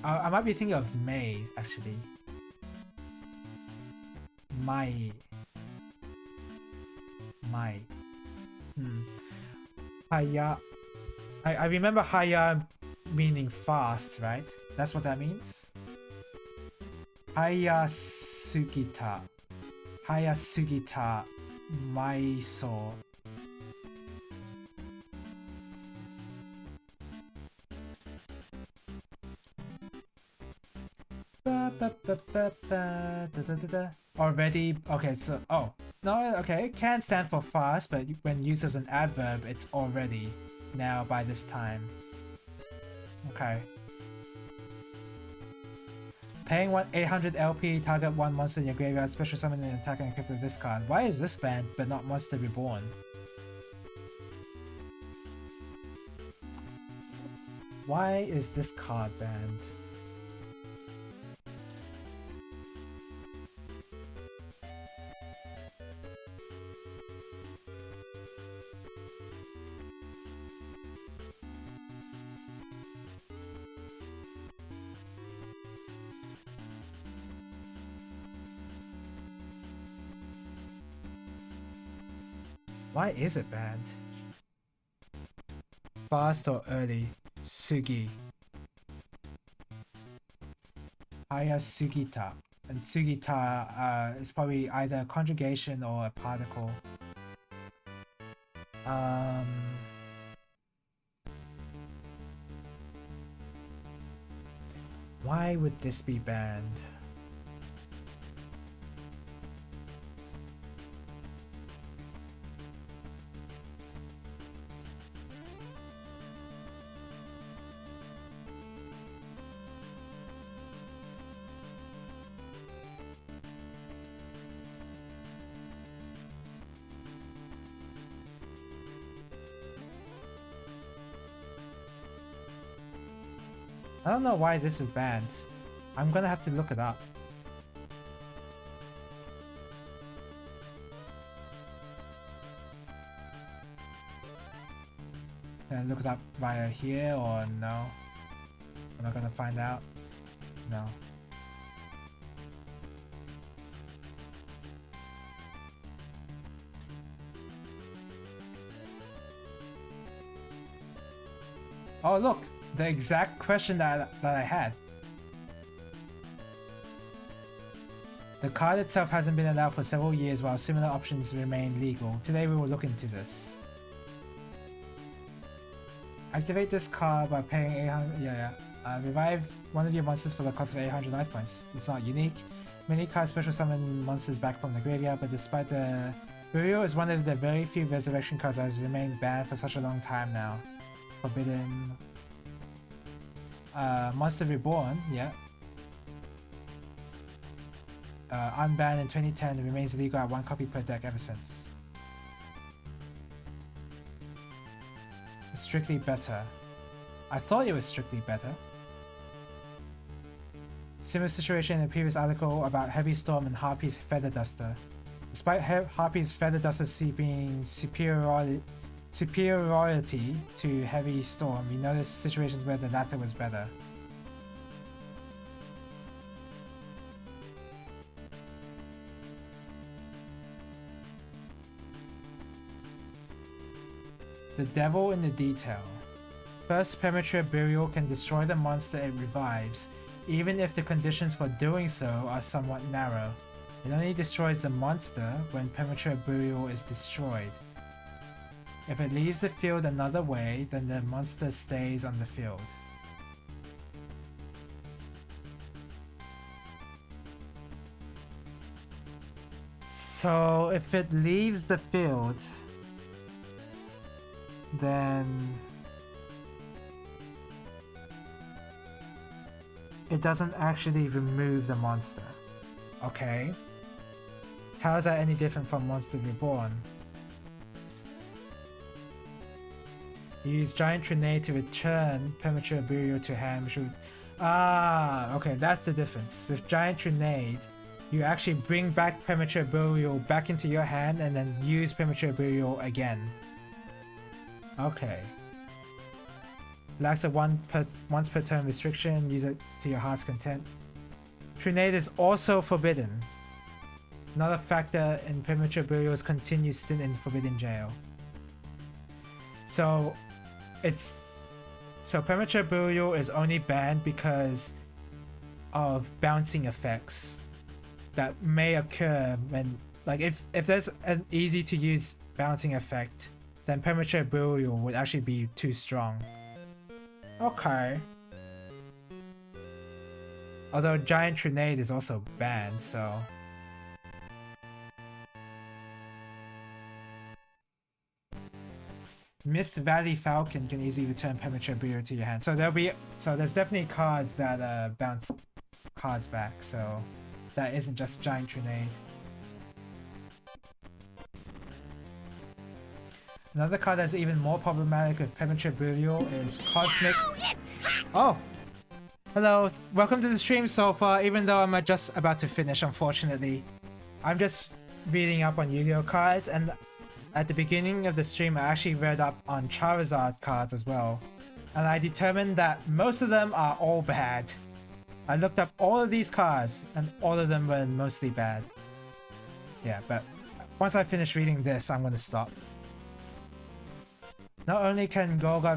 I might be thinking of May, actually. Mai. Haya. I remember Haya meaning fast, right? That's what that means? Haya Sugita Maiso. Already, okay, so, oh, no, okay, it can stand for fast, but when used as an adverb, it's already now by this time. Okay. Paying 800 LP, target one monster in your graveyard, special summon and attack and equip with this card. Why is this banned, but not Monster Reborn? Why is this card banned? Why is it banned? Fast or early? Sugi. Haya Sugita. And Sugita is probably either a conjugation or a particle. Why would this be banned? I don't know why this is banned. I'm gonna have to look it up. Can I look it up via here or no? Am I gonna find out? No. Oh look! The exact question that I had. The card itself hasn't been allowed for several years while similar options remain legal. Today we will look into this. Activate this card by paying 800... revive one of your monsters for the cost of 800 life points. It's not unique. Many cards special summon monsters back from the graveyard, but despite the... Burial is one of the very few resurrection cards that has remained banned for such a long time now. Forbidden... Monster Reborn, yeah. Unbanned in 2010, remains legal at 1 copy per deck ever since. It's strictly better. I thought it was strictly better. Similar situation in a previous article about Heavy Storm and Harpy's Feather Duster. Despite Harpy's Feather Duster being superiority to Heavy Storm, we noticed situations where the latter was better. The devil in the detail. First, premature burial can destroy the monster it revives, even if the conditions for doing so are somewhat narrow. It only destroys the monster when premature burial is destroyed. If it leaves the field another way, then the monster stays on the field. So if it leaves the field, then it doesn't actually remove the monster. Okay. How is that any different from Monster Reborn? You use Giant Trinade to return Premature Burial to hand, which would... Ah, okay, that's the difference. With Giant Trinade, you actually bring back Premature Burial back into your hand and then use Premature Burial again. Okay. Lacks a once per turn restriction, use it to your heart's content. Trinade is also forbidden. Not a factor in Premature Burial's continued stint in Forbidden Jail. So Premature Burial is only banned because of bouncing effects that may occur when, like, if there's an easy to use bouncing effect, then Premature Burial would actually be too strong. Okay. Although Giant Trinade is also banned, so... Mist Valley Falcon can easily return Premature Burial to your hand. So there's definitely cards that bounce cards back, so that isn't just Giant Trinade. Another card that's even more problematic with Premature Burial is Cosmic... Oh! Hello, welcome to the stream so far, even though I'm just about to finish, unfortunately. I'm just reading up on Yu-Gi-Oh cards, and at the beginning of the stream I actually read up on Charizard cards as well. And I determined that most of them are all bad. I looked up all of these cards, and all of them were mostly bad. Yeah, but once I finish reading this, I'm gonna stop. Not only can Golga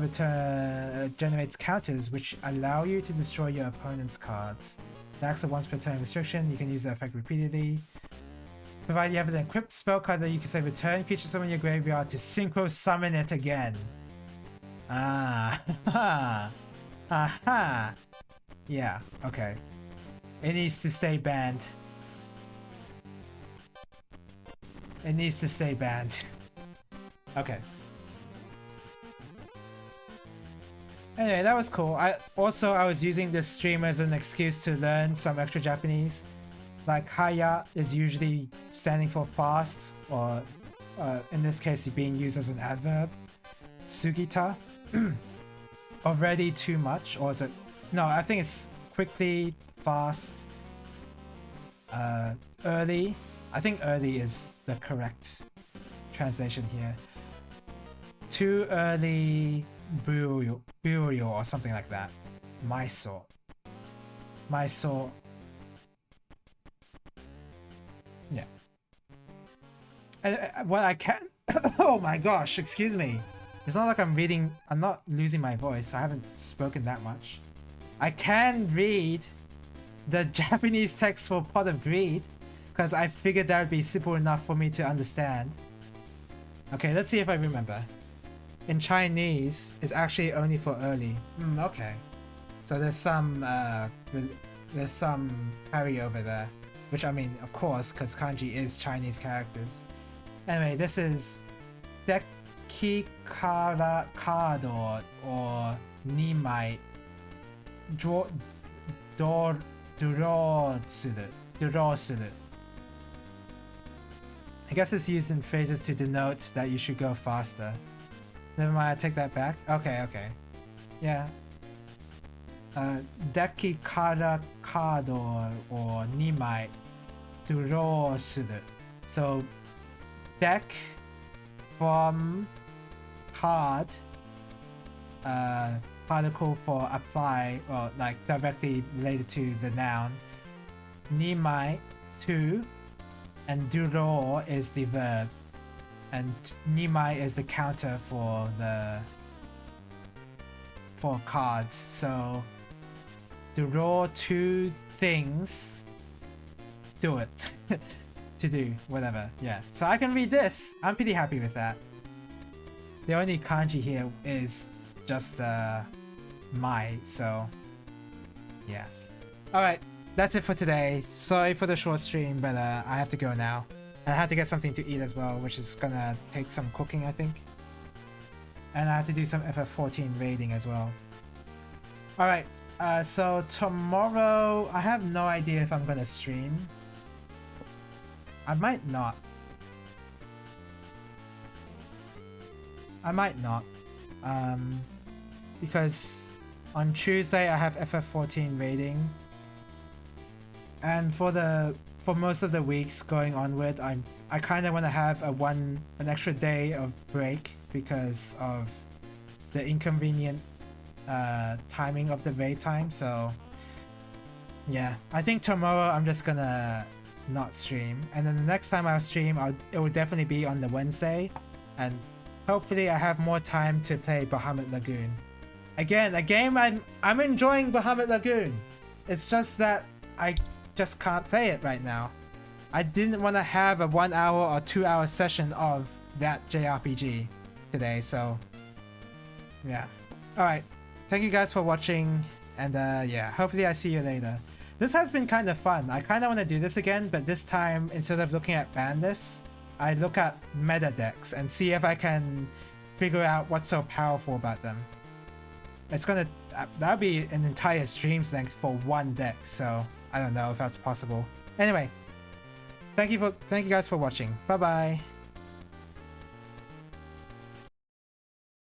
generates counters which allow you to destroy your opponent's cards. Lacks a once per turn restriction, you can use the effect repeatedly. Provided you have an equipped spell card that you can say return creatures from your graveyard to synchro summon it again. Ah, haha. Aha. Yeah, okay. It needs to stay banned. It needs to stay banned. Okay. Anyway, that was cool. I was using this stream as an excuse to learn some extra Japanese. Like Haya is usually standing for fast, or in this case being used as an adverb. Sugita, already too much, or is it? No, I think it's quickly, fast, early. I think early is the correct translation here. Too early. Burial or something like that. Mysore. Yeah. Well, I can. Oh my gosh! Excuse me. It's not like I'm not losing my voice. I haven't spoken that much. I can read the Japanese text for Pot of Greed because I figured that would be simple enough for me to understand. Okay, let's see if I remember. In Chinese, it's actually only for early. Okay. So there's some carryover there. Which, I mean, of course, because kanji is Chinese characters. Anyway, this is Deki Kado or Nimai Durosuru. I guess it's used in phrases to denote that you should go faster. Never mind, I take that back. Okay, okay. Yeah. Deki kara kado or nimai draw suru. So deck from card, particle for apply, or like directly related to the noun. Nimai, two, and draw is the verb, and nimai is the counter for cards. So draw two things, do it. To do whatever. Yeah, so I can read this. I'm pretty happy with that. The only kanji here is just mai, so yeah. Alright, that's it for today. Sorry for the short stream, but I have to go now. And I have to get something to eat as well, which is gonna take some cooking, I think. And I have to do some FF14 raiding as well. Alright, so tomorrow, I have no idea if I'm gonna stream. I might not. Because on Tuesday I have FF14 raiding, and for most of the weeks going onward, I kind of want to have an extra day of break because of the inconvenient timing of the raid time. So yeah, I think tomorrow I'm just gonna not stream, and then the next time I'll stream, it will definitely be on the Wednesday, and hopefully I have more time to play Bahamut Lagoon. Again, a game I'm enjoying Bahamut Lagoon. It's just that I just can't play it right now. I didn't want to have a 1 hour or 2 hour session of that JRPG today, so yeah. Alright, thank you guys for watching, and yeah, hopefully I see you later. This has been kind of fun. I kind of want to do this again, but this time, instead of looking at ban lists, I look at meta decks and see if I can figure out what's so powerful about them. It's gonna... that'll be an entire stream's length for one deck, so I don't know if that's possible. Anyway, thank you guys for watching. Bye bye.